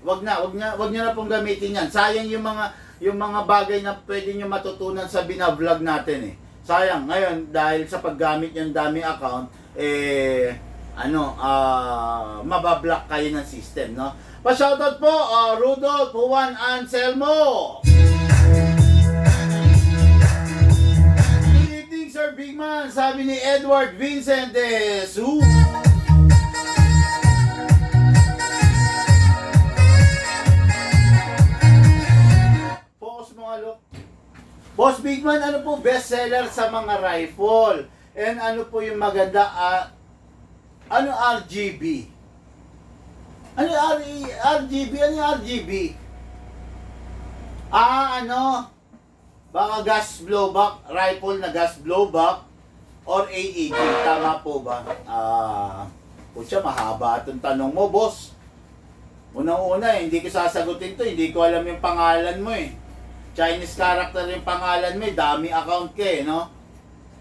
wag nyo na pong gamitin yan. Sayang yung mga bagay na pwede nyo matutunan sa bina-vlog natin eh. Sayang ngayon dahil sa paggamit yung dummy account mabablock kayo ng system, no? Pa-shoutout po, Rudolph Juan Anselmo. Good evening, Sir Bigman, sabi ni Edward Vincent de Su. Focus mo nga, look. Boss Bigman, ano po bestseller sa mga rifle? And ano po yung maganda, ano RGB? Ano RGB? Ano yung RGB? Baka gas blowback, rifle na gas blowback, or AEG. Tama po ba? Pucha, mahaba itong tanong mo, boss. Unang-una, hindi ko sasagutin to. Hindi ko alam yung pangalan mo eh. Chinese character yung pangalan mo eh. Dami account ka eh, no?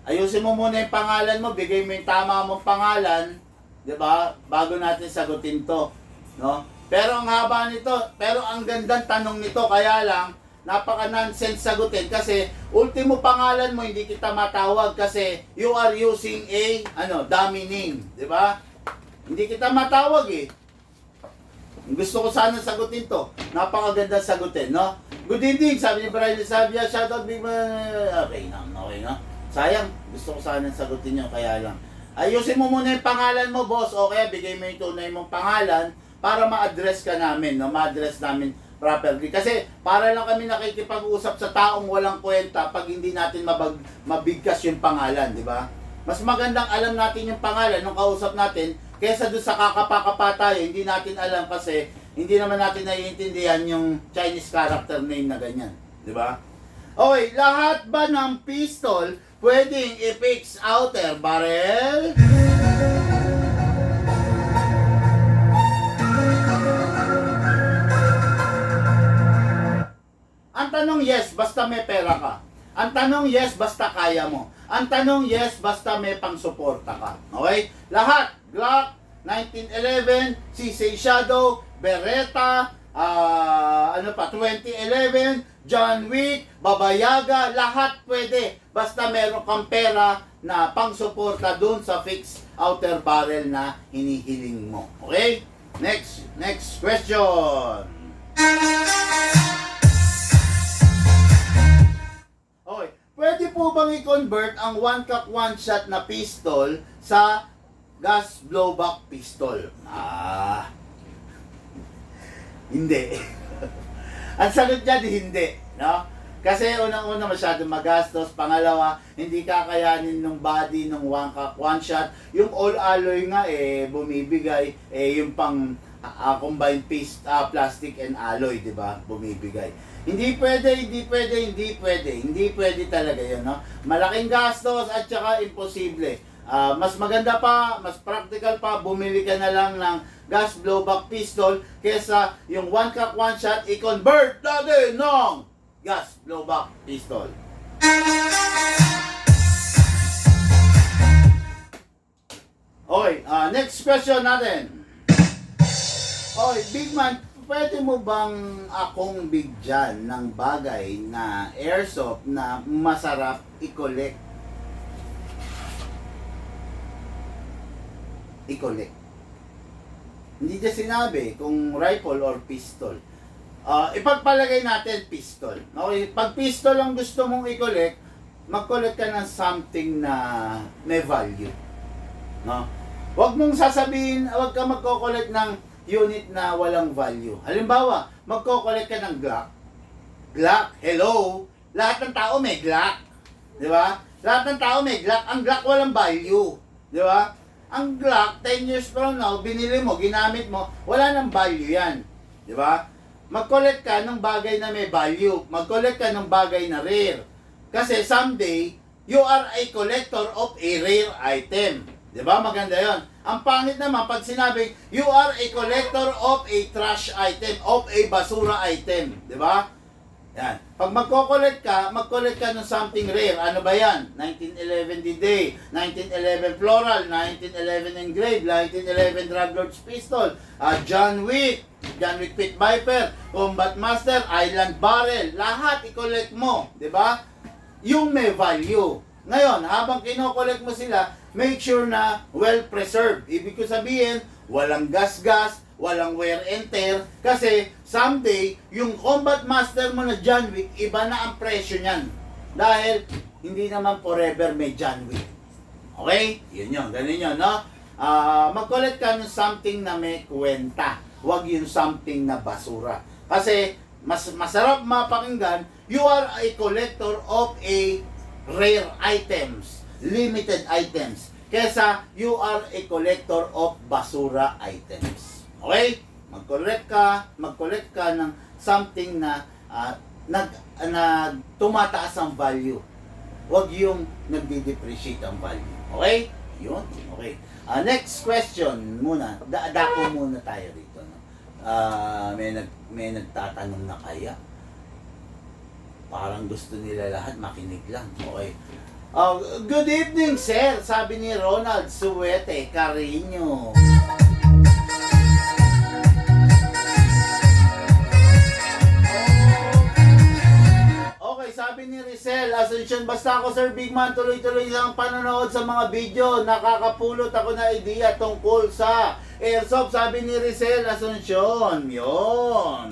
Ayusin mo muna yung pangalan mo. Bigay mo yung tama mong pangalan. Diba? Bago natin sagutin to. No? Pero ang haba nito, pero ang gandang tanong nito, kaya lang, napaka-nonsense sagutin kasi ultimo pangalan mo hindi kita matawag kasi you are using a dummy name, di ba? Hindi kita matawag eh. Gusto ko sana sagutin to. Napakaganda sagutin, no? Good evening, sabi ni Brian Sabia, shoutout big man. Okay na. Sayang, gusto ko sana sagutin nyo, kaya lang. Ayusin mo muna yung pangalan mo, boss, o kaya bigay mo yung tunay mong pangalan para ma-address ka namin, no? Ma-address namin properly. Kasi para lang kami nakikipag-usap sa taong walang kwenta pag hindi natin mabigkas yung pangalan, di ba? Mas magandang alam natin yung pangalan nung kausap natin kaysa doon sa kakapa-kapa tayo, hindi natin alam kasi hindi naman natin naiintindihan yung Chinese character name na ganyan, di ba? Okay, lahat ba ng pistol pwedeng i-fix outer barrel? Ang tanong yes, basta may pera ka. Ang tanong yes, basta kaya mo. Ang tanong yes, basta may pang-suporta ka. Okay? Lahat, Glock, 1911, CC Shadow, Beretta, 2011, John Wick, Babayaga, lahat pwede. Basta meron kang pera na pang-suporta dun sa fixed outer barrel na hinihiling mo. Okay? Next question. Okay. Pwede po bang i-convert ang one-cock one-shot na pistol sa gas blowback pistol? Hindi. Ang sagot dyan, hindi. No? Kasi unang-una masyadong magastos. Pangalawa, hindi kakayanin ng body ng one-cock one-shot. Yung all-alloy nga, bumibigay. Yung pang combined piece, plastic and alloy, di ba? Bumibigay. Hindi pwede talaga yun, no? Malaking gastos at saka imposible. Mas maganda pa, mas practical pa, bumili ka na lang ng gas blowback pistol kesa yung one-cock one-shot i-convert natin ng gas blowback pistol. Okay, next question natin. Okay, Big Man, pwede mo bang akong bigyan ng bagay na airsoft na masarap i-collect? Hindi niya sinabi kung rifle or pistol. Ipagpalagay natin pistol. Okay? Pag pistol ang gusto mong i-collect, mag-collect ka ng something na may value. No? Huwag mong sasabihin, huwag ka magko-collect ng unit na walang value. Halimbawa, magko-collect ka ng Glock. Glock, hello? Lahat ng tao may Glock. Di ba? Lahat ng tao may Glock. Ang Glock walang value. Di ba? Ang Glock, 10 years from now, binili mo, ginamit mo, wala nang value yan. Di ba? Mag-collect ka ng bagay na may value. Mag-collect ka ng bagay na rare. Kasi someday, you are a collector of a rare item. Di ba? Maganda yon. Ang pangit naman, pag sinabing, you are a collector of a trash item, of a basura item. Di ba? Yan. Pag magko-collect ka ng something rare. Ano ba yan? 1911 D-Day, 1911 Floral, 1911 Engraved, 1911 Drug Lord's Pistol, John Wick Pit Viper, Combat Master, Island Barrel. Lahat i-collect mo. Di ba? Yung may value. Ngayon, habang kino-collect mo sila, make sure na well-preserved. Ibig ko sabihin, walang gas-gas, walang wear and tear, kasi someday, yung Combat Master mo na John Wick, iba na ang presyo niyan. Dahil, hindi naman forever may John Wick. Okay? Yun yun, ganun yun, no? Mag-collect ka ng something na may kwenta. Huwag yung something na basura. Kasi, masarap mapakinggan, you are a collector of a rare items, limited items, kesa you are a collector of basura items. Okay? Mag-collect ka ng something na tumataas ang value. Huwag yung nagdi-depreciate ang value. Okay? Yun. Okay. Next question muna. Dako muna tayo rito. No? May nagtatanong na kaya. Parang gusto nila lahat makinig lang. Okay. Good evening, sir. Sabi ni Ronald Suwete Carino. Sabi ni Rizel, Asuncion, basta ako Sir Big Man, tuloy-tuloy lang panonood sa mga video. Nakakapulot ako na idea tungkol sa airsoft. Sabi ni Rizel, Asuncion. Yun.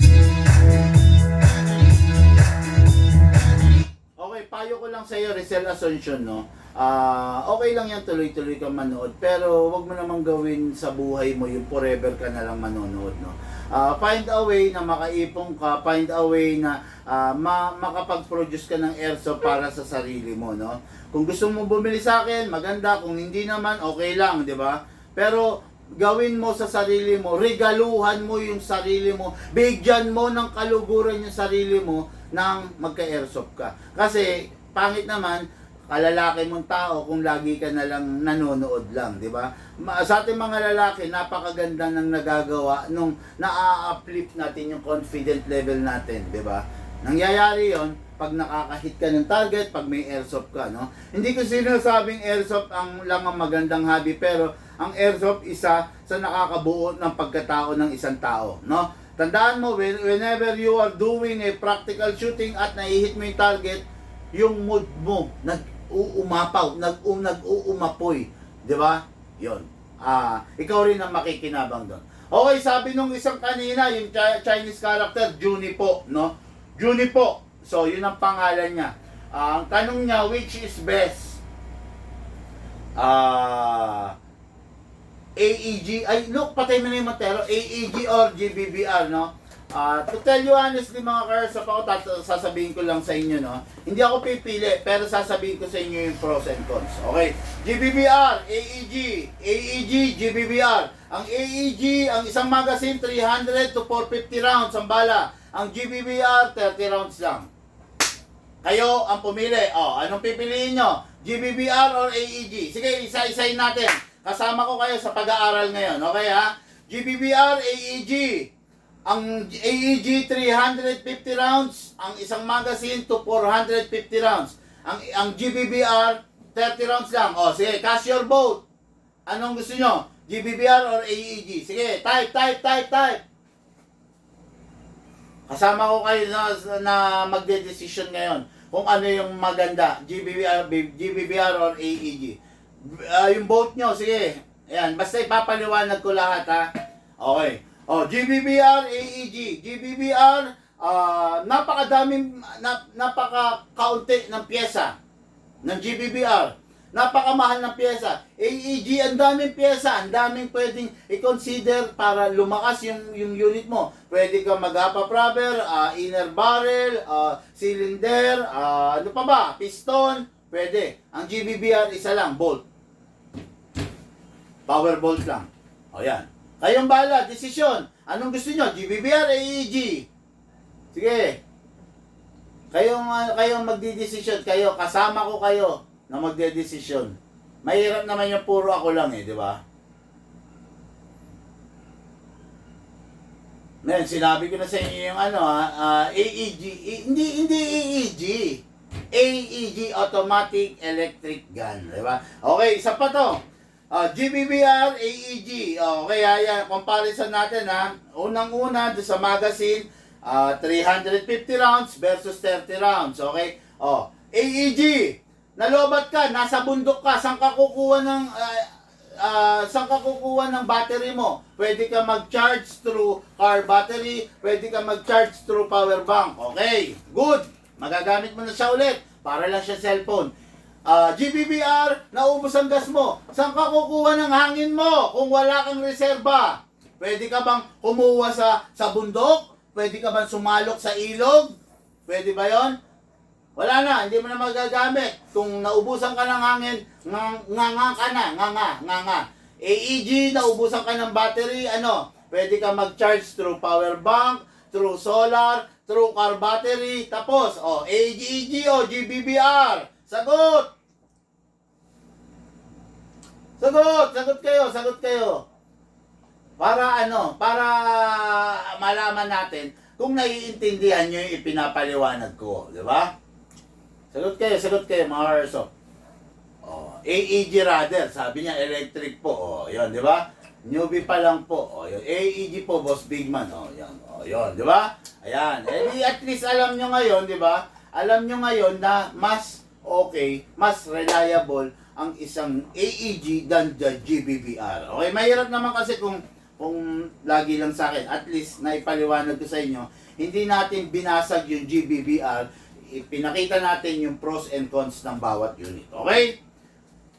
Okay, payo ko lang sa iyo, Rizel Asuncion, no? Okay lang yan, tuloy-tuloy ka manood. Pero wag mo namang gawin sa buhay mo yung forever ka na lang manonood, no? Find a way na makaipong ka, find a way na makapag-produce ka ng airsoft para sa sarili mo, no? Kung gusto mo bumili sa akin, maganda. Kung hindi naman, okay lang, di ba? Pero gawin mo sa sarili mo, regaluhan mo yung sarili mo, bigyan mo ng kaluguran yung sarili mo nang magka-airsoft ka. Kasi pangit naman, kalalaki mong tao kung lagi ka na lang nanonood lang, di ba? Sa ating mga lalaki, napakaganda ng nagagawa nung na-uplift natin yung confident level natin, di ba? Nangyayari yon pag nakaka-hit ka ng target, pag may airsoft ka, no? Hindi ko sinasabing airsoft lang ang magandang hobby, pero ang airsoft isa sa nakakabuo ng pagkatao ng isang tao, no? Tandaan mo, whenever you are doing a practical shooting at nai-hit mo yung target, yung mood mo nag-uumapaw, nag-uumapoy, di ba? Yon. Ikaw rin ang makikinabang doon. Okay, sabi nung isang kanina, yung Chinese character, Junipo, no? Junipo. So, yun ang pangalan niya. Ang tanong niya, which is best? AEG, look, patay mo na yung Matero, AEG or GBBR, no? To tell you honestly mga karsop, ako sasabihin ko lang sa inyo, no? Hindi ako pipili, pero sasabihin ko sa inyo yung pros and cons. Okay? GBBR, AEG, GBBR. Ang AEG, ang isang magazine, 300 to 450 rounds ang bala. Ang GBBR, 30 rounds lang. Kayo ang pumili. Anong pipiliin nyo? GBBR or AEG? Sige, isa-isayin natin. Kasama ko kayo sa pag-aaral ngayon. Okay ha? GBBR, AEG. Ang AEG 350 rounds, ang isang magazine to 450 rounds. Ang GBBR 30 rounds lang. Sige, cast your vote. Anong gusto nyo? GBBR or AEG? Sige, type. Kasama ko kayo na magde-decision ngayon kung ano yung maganda, GBBR or AEG. Yung vote nyo, sige. Ayan, basta ipapaliwanag ko lahat ha. Okay. GBBR, AEG. GBBR, napaka-kaunti ng pyesa ng GBBR. Napakamahal ng pyesa. AEG, ang daming pyesa, ang daming pwedeng i-consider para lumakas yung unit mo. Pwede ka mag-upper rubber, inner barrel, cylinder, ano pa ba? Piston, pwede. Ang GBBR, isa lang, bolt. Power bolt lang. Yan. Kayong bahala, desisyon. Anong gusto nyo? GBBR, AEG? Sige. Kayong magdidesisyon. Kayo, kasama ko kayo na magdedesisyon. Mahirap naman yung puro ako lang di ba? Ngayon, sinabi ko na sa inyo yung ano AEG, hindi AEG. AEG, Automatic Electric Gun, di ba? Okay, isa pa to. GBBR, AEG. Okay, ayan, comparison natin ha. Unang-una, doon sa magazine, 350 rounds versus 30 rounds, okay? AEG, nalobat ka, nasa bundok ka, saan ka kukuha ng battery mo? Pwede ka mag-charge through car battery, pwede ka mag-charge through power bank. Okay, good. Magagamit mo na siya ulit. Para lang siya cellphone. GBBR, naubos ang gas mo. Saan ka kukuha ng hangin mo kung wala kang reserba? Pwede ka bang kumuha sa bundok? Pwede ka bang sumalok sa ilog? Pwede ba yon? Wala na, hindi mo na magagamit. Kung naubusan ka ng hangin, nga ka na, nga. AEG, naubusan ka ng battery, pwede ka mag-charge through power bank, through solar, through car battery, tapos, AEG o GBBR. Sagot kayo. Para malaman natin kung naiintindihan nyo yung ipinapaliwanag ko, di ba? Sagot kayo mga Airsoft. AEG rather, sabi niya electric po. Yun, di ba? Newbie pa lang po. Yun. AEG po, Boss Bigman. Yun, di ba? Ayan. At least alam nyo ngayon, di ba? Alam nyo ngayon na mas okay, mas reliable ang isang AEG than the GBBR. Okay, mahirap naman kasi kung lagi lang sa akin. At least, naipaliwanag ko sa inyo, hindi natin binasag yung GBBR. Pinakita natin yung pros and cons ng bawat unit. Okay?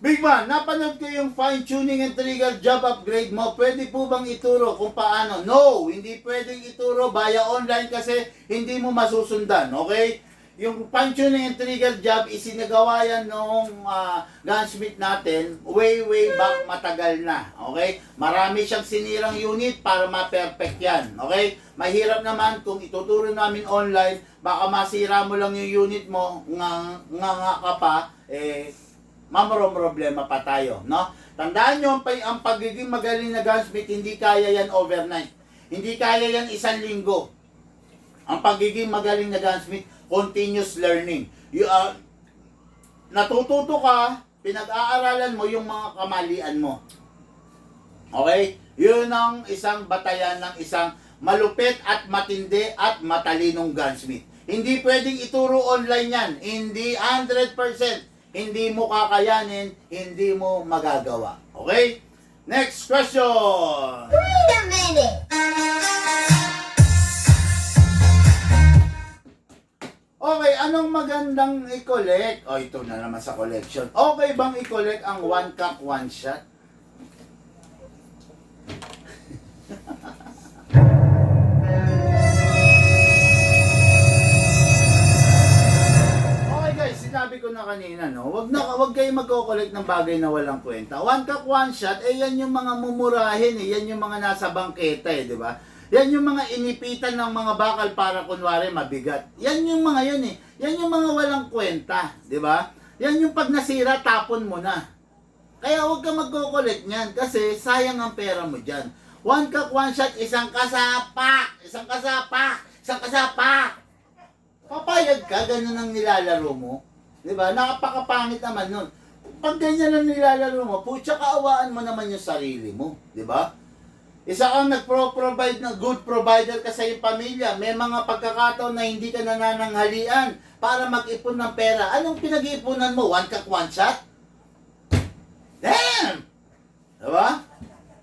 Big Man, napanood ko yung fine-tuning and trigger job upgrade mo. Pwede po bang ituro kung paano? No, hindi pwedeng ituro via online kasi hindi mo masusundan. Okay? Yung fine-tuning and trigger job, isinagawa yan noong gunsmith natin way back matagal na. Okay? Marami siyang sinirang unit para ma-perfect yan. Okay? Mahirap naman kung ituturo namin online, baka masira mo lang yung unit mo, nga ka pa, mamorong problema pa tayo, no? Tandaan nyo, ang pagiging magaling na gunsmith, hindi kaya yan overnight. Hindi kaya yan isang linggo. Ang pagiging magaling na gunsmith, continuous learning. Natututo ka, pinag-aaralan mo yung mga kamalian mo. Okay? Yun ang isang batayan ng isang malupit at matindi at matalinong gunsmith. Hindi pwedeng ituro online yan. Hindi 100%. Hindi mo kakayanin, hindi mo magagawa. Okay? Next question! Wait a minute! Okay, anong magandang i-collect? Ito na naman sa collection. Okay bang i-collect ang one cup, one shot? Sinabi ko na kanina, no? Wag kayo magko-collect ng bagay na walang kwenta. One cup, one shot, yan yung mga mumurahin, yan yung mga nasa bangketa, di ba? Yan yung mga inipitan ng mga bakal para kunwari mabigat. Yan yung mga yun, Yan yung mga walang kwenta, di ba? Yan yung pag nasira, tapon mo na. Kaya wag ka magko-collect niyan kasi sayang ang pera mo diyan. One cup, one shot, isang kasapak. Papayag ka, ganun ang nilalaro mo. Diba? Nakapakapangit naman nun. Pag ganyan ang nilalaro mo, putya kaawaan mo naman yung sarili mo. Diba? Isa kang nag-provide na good provider ka sa iyong pamilya. May mga pagkakataon na hindi ka nanananghalian para mag-ipon ng pera. Anong pinag-iipunan mo? One cup, one shot? Damn! Diba?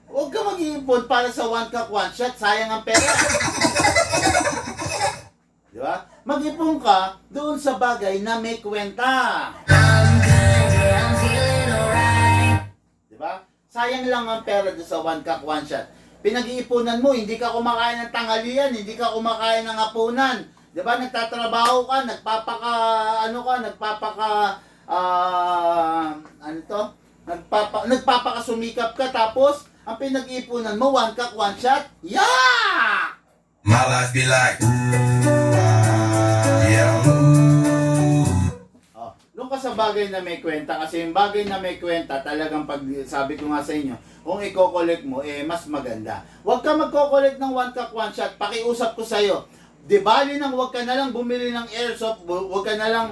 Huwag ka mag-iipon para sa one cup, one shot. Sayang ang pera. Diba? Mag-ipon ka doon sa bagay na may kwenta. Diba? Sayang lang ang pera doon sa one cup, one shot. Pinag-iipunan mo, hindi ka kumakain ng tanghalian, hindi ka kumakain ng hapunan. Diba? Nagtatrabaho ka, nagpapakasumikap ka, tapos ang pinag-iipunan mo, one cup, one shot. Yeah! My life be like, Doon ka sa bagay na may kwenta kasi yung bagay na may kwenta talagang pag sabi ko nga sa inyo, kung i-collect mo, mas maganda. Huwag ka magko-collect ng one cup, one shot. Pakiusap ko sa'yo. Di bali nang huwag ka na lang bumili ng airsoft, huwag ka na lang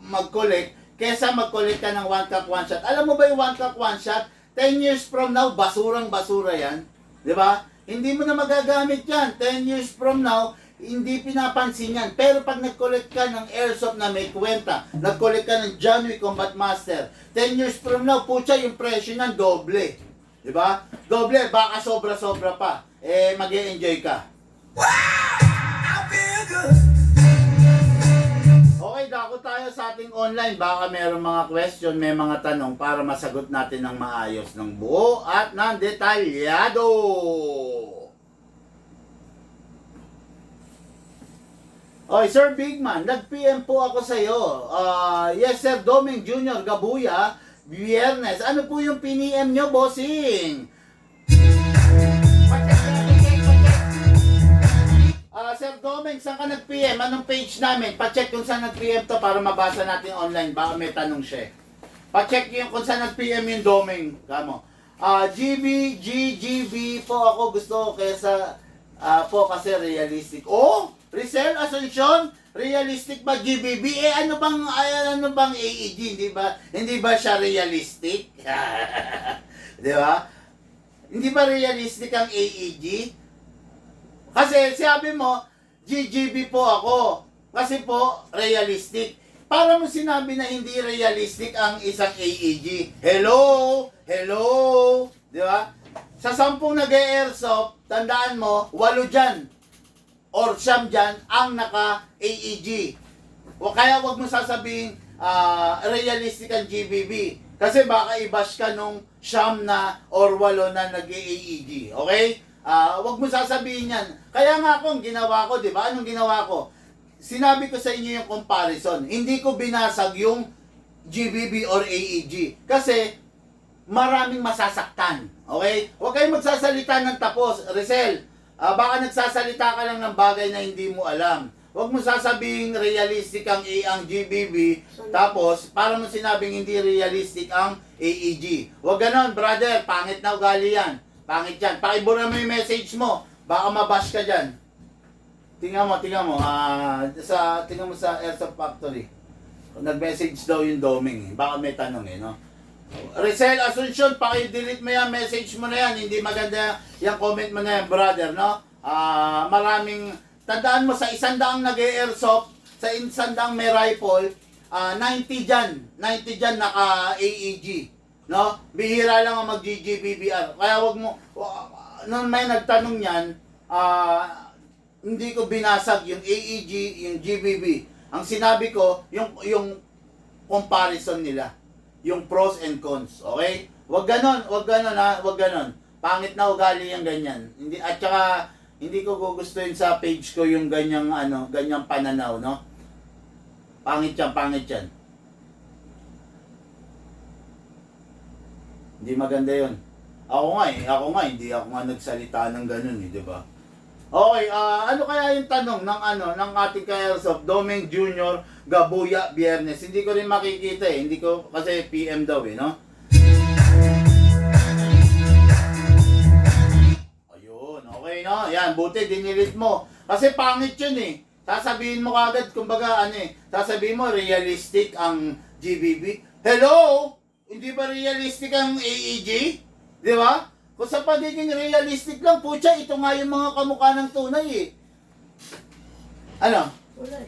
mag-collect, kesa mag-collect ka ng one cup, one shot. Alam mo ba yung one cup, one shot? 10 years from now, basurang-basura yan. Di ba? Hindi mo na magagamit yan. 10 years from now, hindi pinapansin yan. Pero pag nag-collect ka ng airsoft na may kwenta, nag-collect ka ng John Wick Combat Master, 10 years from now, putya, yung presyo ng doble. Diba? Doble, baka sobra-sobra pa. Mag-e-enjoy ka. Wow! I feel good! Okay, dako tayo sa ating online. Baka meron mga question, may mga tanong para masagot natin ng maayos, ng buo at ng detalyado. Oy, Sir Bigman, nag-PM po ako sa iyo. Yes, Sir Doming Jr. Gabuya, Biyernes. Ano po yung piniem nyo, bossing? Sir Doming, saan ka nag-PM? Anong page namin? Pa-check kung saan nag-PM to para mabasa natin online. Baka may tanong siya. Pa-check yung kung saan nag-PM yung Doming. Kamo. GGB po ako gusto kaysa po kasi realistic. Oh! Rizal Asuncion, realistic ba GBB? Ano bang AEG? Hindi ba siya realistic? Di ba? Hindi ba realistic ang AEG? Kasi sabi mo, GGB po ako. Kasi po, realistic. Para mo sinabi na hindi realistic ang isang AEG. Hello? Hello? Di ba? Sa 10 nag-airsoft, tandaan mo, 8 dyan or 9 dyan ang naka-AEG. O kaya wag mo sasabihin realistic ang GBB. Kasi baka i-bash ka nung 9 na or 8 na nag-AEG. Okay? Wag mo sasabihin yan. Kaya nga akong ginawa ko, di ba? Anong ginawa ko? Sinabi ko sa inyo yung comparison. Hindi ko binasag yung GBB or AEG. Kasi maraming masasaktan. Okay? Huwag kayong magsasalita ng tapos. Rizal, baka nagsasalita ka lang ng bagay na hindi mo alam. Huwag mo sasabing realistic ang GBB, tapos para mo sinabing hindi realistic ang AEG. Huwag ganon, brother. Pangit na ugali yan. Pangit yan. Pakibura mo yung message mo. Baka mabash ka dyan. Tingnan mo. Tingnan mo sa Airsoft Factory. Nag-message daw yung Doming. Baka may tanong no? Rizal Asuncion, paki-delete mo yan, message mo na yan, hindi maganda yung comment mo na yan, brother, no? Maraming, tandaan mo sa 100 nag-airsoft, sa 100 may rifle, 90 dyan naka-AEG, no? Bihira lang ang mag-GGBBR, kaya wag mo, nung may nagtanong yan, hindi ko binasag yung AEG, yung GBB. Ang sinabi ko, yung comparison nila. Yung pros and cons, okay? Wag ganon ha, wag ganon. Pangit na ugali yung ganyan. Hindi, at saka, hindi ko gugustuhin sa page ko yung ganyang pananaw, no? Pangit yan. Hindi maganda yun. Ako nga, hindi ako nga nagsalita ng ganon di ba? Okay, ano kaya yung tanong ng ating ka-airsoft, Doming Jr. Gabuya Biyernes. Hindi ko rin makikita hindi ko kasi PM daw no? Ayun, okay no? Yan, buti dinilit mo. Kasi pangit yun Sasabihin mo kagad, kumbaga sasabihin mo realistic ang GBB. Hello? Hindi ba realistic ang AEG? Di ba? Kung sa pagiging realistic lang, putya, ito nga yung mga kamukha ng tunay Ano? Wala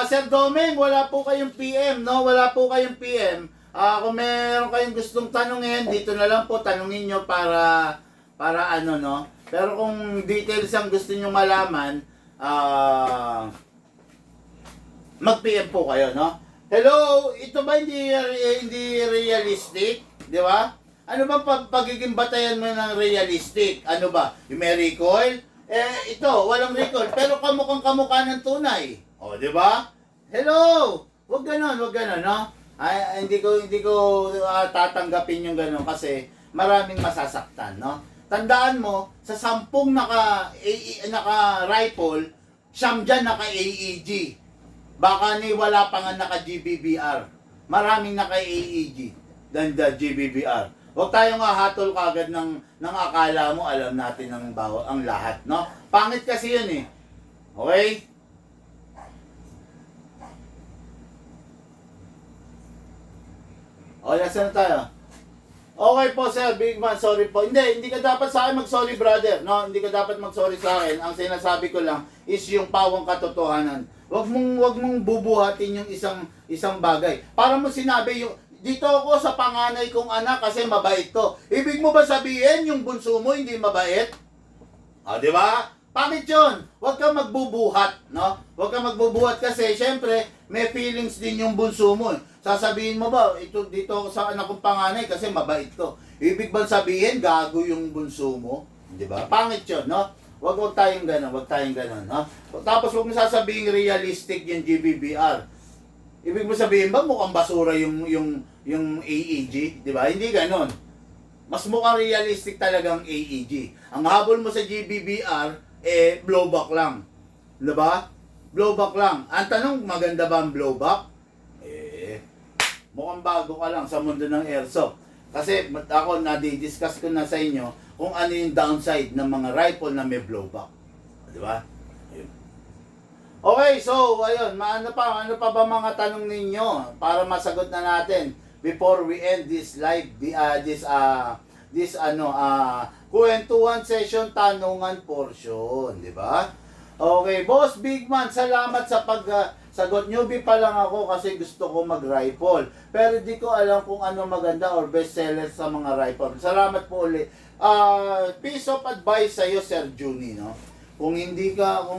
Sir Doming, wala po kayong PM, no? Wala po kayong PM. Kung meron kayong gustong tanungin, dito na lang po, tanungin nyo para no? Pero kung details ang gusto nyo malaman, mag-PM po kayo, no? Hello, ito ba hindi realistic? Di ba? Ano ba pagiging batayan mo ng realistic? Ano ba? Yung may recoil? Ito, walang recoil. Pero kamukha ng tunay. O, di ba? Hello! Wag ganon, no? Hindi ko tatanggapin yung ganon kasi maraming masasaktan, no? Tandaan mo, sa 10 naka-rifle, 9 dyan naka-AEG. Baka wala pa nga naka-GBBR. maraming naka-AEG than the GBBR. Huwag tayong hahatol kagad ng akala mo alam natin ang lahat, no? Pangit kasi yun eh. Okay? O, nasa na tayo? Okay po, sir. Big man, sorry po. Hindi ka dapat sa akin mag-sorry, brother. No, hindi ka dapat mag-sorry sa akin. Ang sinasabi ko lang is yung pawang katotohanan. Wag mong bubuhatin yung isang bagay. Para mo sinabi yung dito ako sa panganay kong anak kasi mabait to. Ibig mo ba sabihin yung bunso mo hindi mabait? Ah, di ba? Pangit yun. Huwag kang magbubuhat, no? Huwag kang magbubuhat kasi syempre may feelings din yung bunso mo. Sasabihin mo ba, ito dito ako sa anak kong panganay kasi mabait to. Ibig bang sabihin gago yung bunso mo? Di ba? Pangit yun, no? Huwag tayong gano'n, no? Tapos huwag mo sasabihin realistic yung GBBR. Ibig mo sabihin ba mukhang basura yung AEG, di ba? Hindi gano'n. Mas mukhang realistic talagang AEG. Ang habol mo sa GBBR, blowback lang. Di ba? Blowback lang. Ang tanong, maganda ba ang blowback? Mukhang bago ka lang sa mundo ng airsoft. Kasi ako, nadi-discuss ko na sa inyo kung ano yung downside ng mga rifle na may blowback. Di ba? Okay, so ayun, ano pa ba mga tanong ninyo para masagot na natin before we end this live kwentuhan session tanungan portion, di ba? Okay, Boss Big Man, salamat sa sagot. Newbie pa lang ako kasi gusto ko mag-rifle. Pero di ko alam kung ano maganda or best seller sa mga rifle. Salamat po ulit. Piece of advice sa'yo, Sir Juni, no? Kung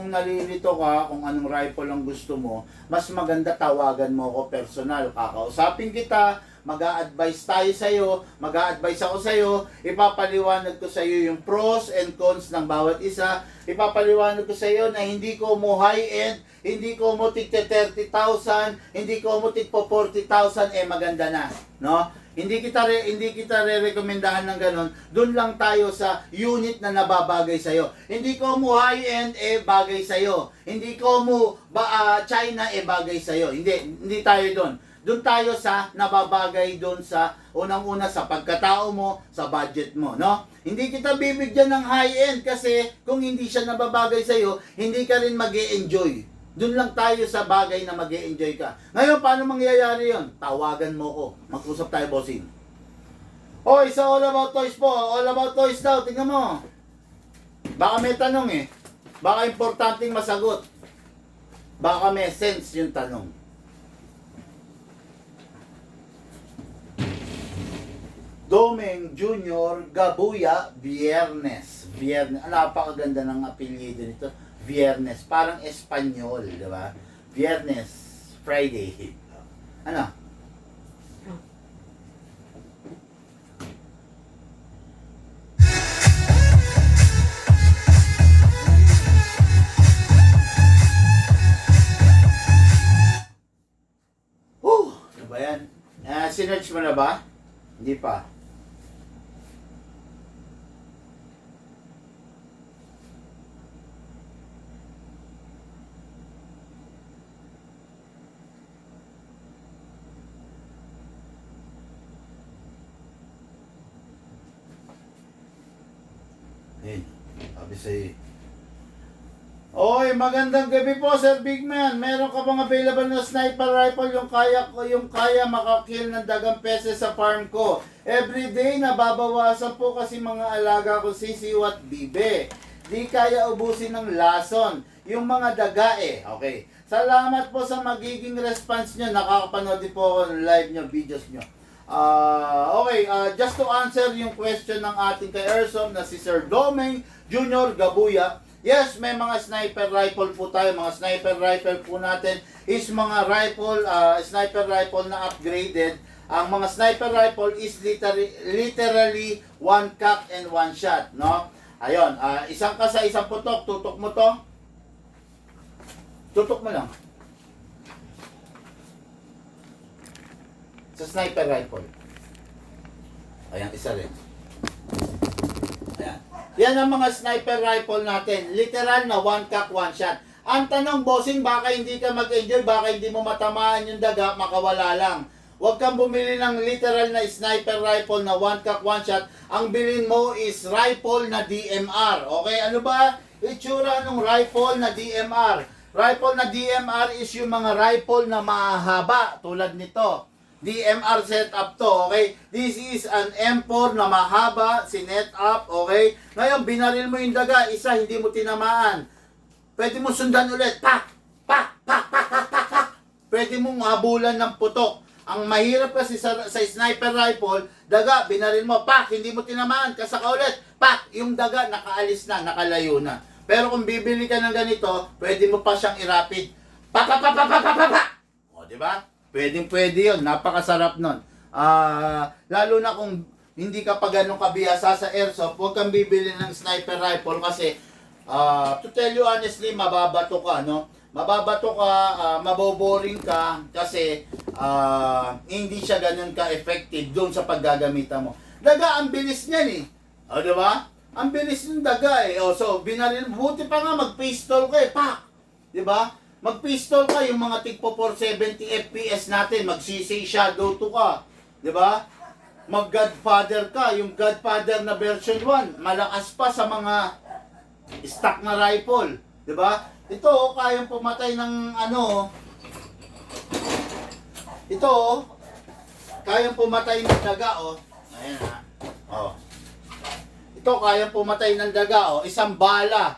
nalilito ka, kung anong rifle ang gusto mo, mas maganda tawagan mo ako personal. Kakausapin kita, mag-a-advise tayo sa'yo, mag-a-advise ako sa'yo, ipapaliwanag ko sa'yo yung pros and cons ng bawat isa, ipapaliwanag ko sa'yo na hindi ko mo high-end, hindi ko mo tig 30,000, hindi ko mo tig 40,000, maganda na, no? Hindi kita re-rekomendahan ng ganon. Doon lang tayo sa unit na nababagay sa'yo. Hindi ko mo high-end, bagay sa'yo. Hindi ko mo China, bagay sa'yo. Hindi tayo doon. Doon tayo sa nababagay doon sa unang-una sa pagkatao mo, sa budget mo, no? Hindi kita bibigyan ng high-end kasi kung hindi siya nababagay sa'yo, hindi ka rin mag-e-enjoy. Doon lang tayo sa bagay na mag-e-enjoy ka. Ngayon, paano mangyayari yon? Tawagan mo ko. Mag-usap tayo, bossing. Oy, sa All About Toys po. All About Toys daw. Tingnan mo. Baka may tanong eh. Baka importanteng masagot. Baka may sense yung tanong. Domeng Junior Gabuya Viernes. Napakaganda ng apelyido nito. Viernes, parang Espanyol, di ba? Viernes, Friday. Ano? Ano ba yan? Sinerch mo na ba? Hindi pa. Sabi sa'yo. Oy, magandang gabi po, Sir Big Man. Meron ka bang available na sniper rifle yung kaya makakill ng dagang peses sa farm ko? Everyday nababawasan po kasi mga alaga ko sisiw at bibe. Di kaya ubusin ng lason. Yung mga daga Okay. Salamat po sa magiging response nyo. Nakakapanood din po ako ng live nyo, videos nyo. Okay, just to answer yung question ng ating ka-Airsoft na si Sir Domeng Junior Gabuya. Yes, may mga sniper rifle po tayo. Mga sniper rifle po natin is mga sniper rifle na upgraded. Ang mga sniper rifle is literally one cock and one shot, no? Ayun, isang ka sa isang putok, tutok mo to. Tutok mo lang. Sa sniper rifle. Ayan, isa rin. Ayan. Yan ang mga sniper rifle natin. Literal na one cock, one shot. Ang tanong, bossing, baka hindi ka mag-enjoy, baka hindi mo matamaan yung daga, makawala lang. Huwag kang bumili ng literal na sniper rifle na one cock, one shot. Ang bilhin mo is rifle na DMR. Okay, ano ba itsura ng rifle na DMR? Rifle na DMR is yung mga rifle na mahaba tulad nito. DMR setup to, okay? This is an M4 na mahaba, sinet up, okay? Ngayon, binaril mo yung daga, isa, hindi mo tinamaan. Pwede mo sundan ulit, pak, pak, pak, pak, pak, pak, pak. Pwede mong habulan ng putok. Ang mahirap kasi sa sniper rifle, daga, binaril mo, pak, hindi mo tinamaan, kasaka ulit, pak, yung daga, nakaalis na, nakalayo na. Pero kung bibili ka ng ganito, pwede mo pa siyang irapid. Pa, pa, pa, pa, pa, pa, pa, pa. O, di ba? Pwede yun. Napakasarap nun. Lalo na kung hindi ka pa ganun kabihasa sa airsoft, huwag kang bibili ng sniper rifle kasi to tell you honestly, mababato ka, no? Mababato ka, maboboring ka kasi hindi siya ganun ka-effective doon sa paggagamitan mo. Daga, ang bilis niyan eh. O, di ba? Ang bilis ng daga eh. O, so, binaril, buti pa nga mag-pistol ka eh. Pak! Di ba? Mag-pistol ka, yung mga tigpo 470 FPS natin, mag-CC Shadow 2 ka, di ba? Mag-Godfather ka, yung Godfather na version 1, malakas pa sa mga stock na rifle, di ba? Ito, kayang pumatay ng ano, ito, kayang pumatay ng daga, oh. Ayan ha, oh. Ito, kayang pumatay ng daga, oh. Isang bala,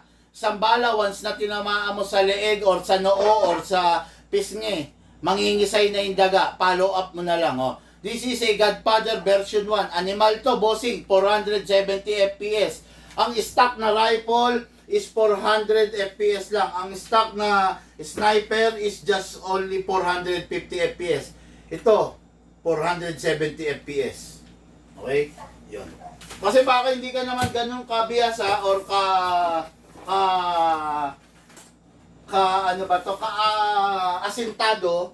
once na tinamaan mo sa leeg or sa noo or sa pisngi, mangingisay na yung daga, follow up mo na lang. Oh. This is a Godfather version 1. Animal to, bossing, 470 FPS. Ang stock na rifle is 400 FPS lang. Ang stock na sniper is just only 450 FPS. Ito, 470 FPS. Okay? Yun. Kasi baka hindi ka naman ganun kabihasa or asintado,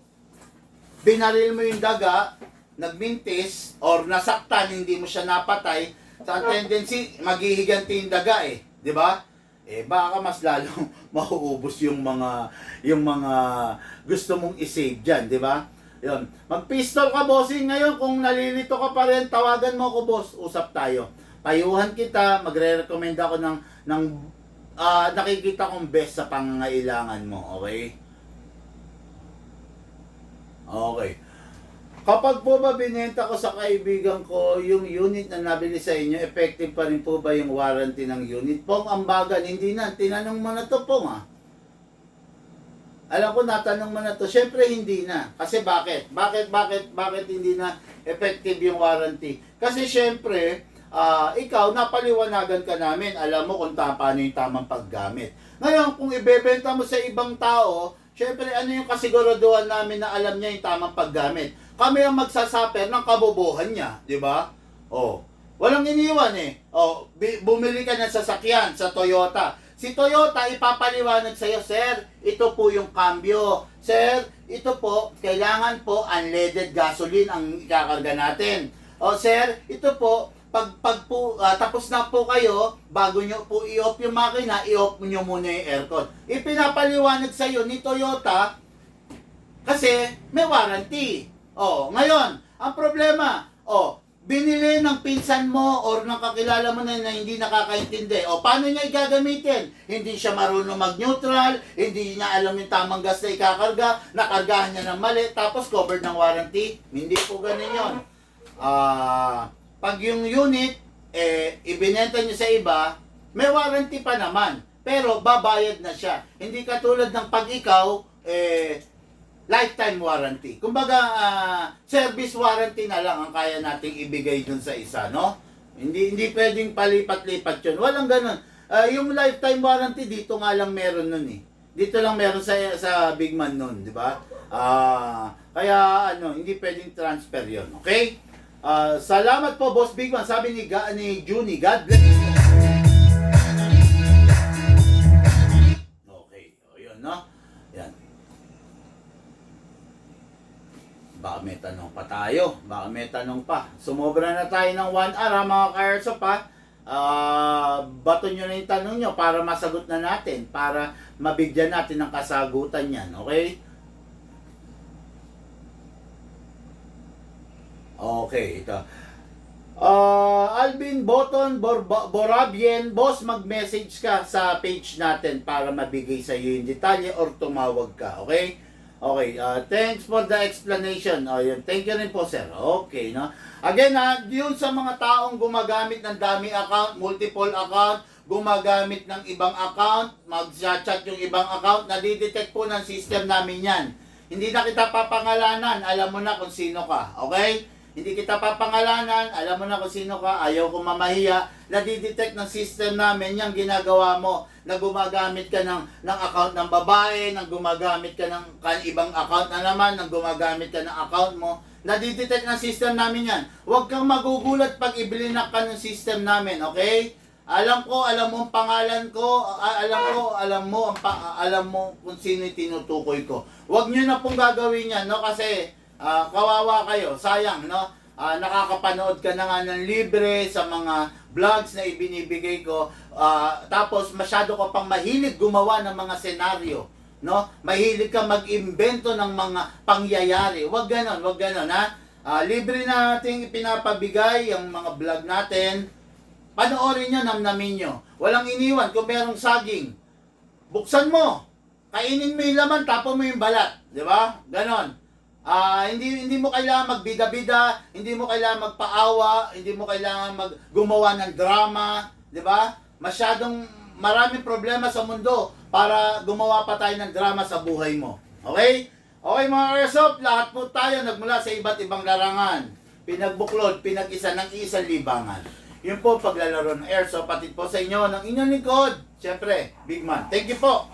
binaril mo yung daga, nagmintis, or nasaktan, hindi mo siya napatay, sa tendency, maghihiganti yung daga eh. Di ba? Eh, baka mas lalong mauubos yung mga gusto mong isave dyan, di ba? Yun. Mag-pistol ka, bossing. Ngayon, kung nalilito ka pa rin, tawagan mo ako, boss. Usap tayo. Payuhan kita, magre-recommend ako ng nakikita kong best sa pangangailangan mo, okay? Okay. Kapag po ba binenta ko sa kaibigan ko yung unit na nabili sa inyo, effective pa rin po ba yung warranty ng unit? Pong, ambagan, hindi na. Tinanong mo na to, Pong, ah. Alam ko, natanong mo na to. Siyempre, hindi na. Kasi bakit? Bakit hindi na effective yung warranty? Kasi siyempre, ikaw, napaliwanagan ka namin, alam mo kung paano yung tamang paggamit. Ngayon, kung ibebenta mo sa ibang tao, syempre, ano yung kasiguraduhan namin na alam niya yung tamang paggamit? Kami ang magsasaper ng kabobohan niya, di ba? Oh, walang iniwan eh. Oh, bumili ka ng sasakyan sa Toyota. Si Toyota, ipapaliwanag sa'yo, sir, ito po yung cambio. Sir, ito po, kailangan po unleaded gasoline ang ikakarga natin. O sir, ito po, tapos na po kayo, bago nyo po i-off yung makina, i-off nyo muna yung aircon. Ipinapaliwanag sa'yo ni Toyota kasi may warranty. O, ngayon, ang problema, binili ng pinsan mo or ng kakilala mo na hindi nakakaintindi. O, paano niya igagamitin? Hindi siya marunong mag-neutral, hindi niya alam yung tamang gas na ikakarga, nakargahan niya ng mali, tapos covered ng warranty. Hindi po ganun yun. Pag yung unit, ibinenta niyo sa iba, may warranty pa naman. Pero babayad na siya. Hindi katulad ng pag ikaw, lifetime warranty. Kumbaga, service warranty na lang ang kaya nating ibigay dun sa isa, no? Hindi pwedeng palipat-lipat yun. Walang ganun. Yung lifetime warranty, dito nga lang meron nun eh. Dito lang meron sa Big Man nun, di ba? Kaya, hindi pwedeng transfer yun, okay? Salamat po, Boss Big Man. Sabi ni Junie, God bless you. Okay, yun, no? Yan. Baka may tanong pa tayo. Sumobra na tayo ng 1 hour, mga ka-airsoft, ha? Bato nyo na yung tanong nyo para masagot na natin, para mabigyan natin ng kasagutan yan, okay? Okay, ito. Alvin Boton Borabien, boss, mag-message ka sa page natin para mabigay sa iyo yung detalye or tumawag ka, okay? Okay, thanks for the explanation. Yun. Thank you rin po, sir. Okay, no? Again, yun sa mga taong gumagamit ng dami account, multiple account, gumagamit ng ibang account, mag-chat yung ibang account, nadidetect po ng system namin yan. Hindi na kita papangalanan, alam mo na kung sino ka, okay? Hindi kita papangalanan, alam mo na kung sino ka, ayaw ko mamahiya, nadidetect ng system namin yung ginagawa mo, na gumagamit ka ng account ng babae, na gumagamit ka ng ibang account na naman, na gumagamit ka ng account mo, nadidetect ng system namin yan. Huwag kang magugulat pag ibilinak ka ng system namin, okay? Alam mo ang pangalan ko, alam mo kung sino yung tinutukoy ko. Huwag nyo na pong gagawin yan, no? Kasi kawawa kayo, sayang, no? Nakakapanood ka na nga ng libre sa mga vlogs na ibinibigay ko, tapos masyado ka pang mahilig gumawa ng mga senaryo, no? Mahilig ka mag-imbento ng mga pangyayari. Huwag ganon, ha? Libre nating ipinapabigay yung mga vlog natin. Panoorin nyo, namnamin nyo. Walang iniwan. Kung merong saging, buksan mo. Kainin mo yung laman, tapon mo yung balat. Di ba? Ganon. Hindi mo kailangan magbida-bida, hindi mo kailangan magpaawa, hindi mo kailangan gumawa ng drama. Di ba? Masyadong maraming problema sa mundo para gumawa pa tayo ng drama sa buhay mo. Okay? Okay mga airsoft, lahat po tayo nagmula sa iba't ibang larangan. Pinagbuklod, pinag-isa ng isang libangan. Yun po paglalaro ng airsoft, patid po sa inyo ng inyong lingkod. Siyempre, Big Man. Thank you po.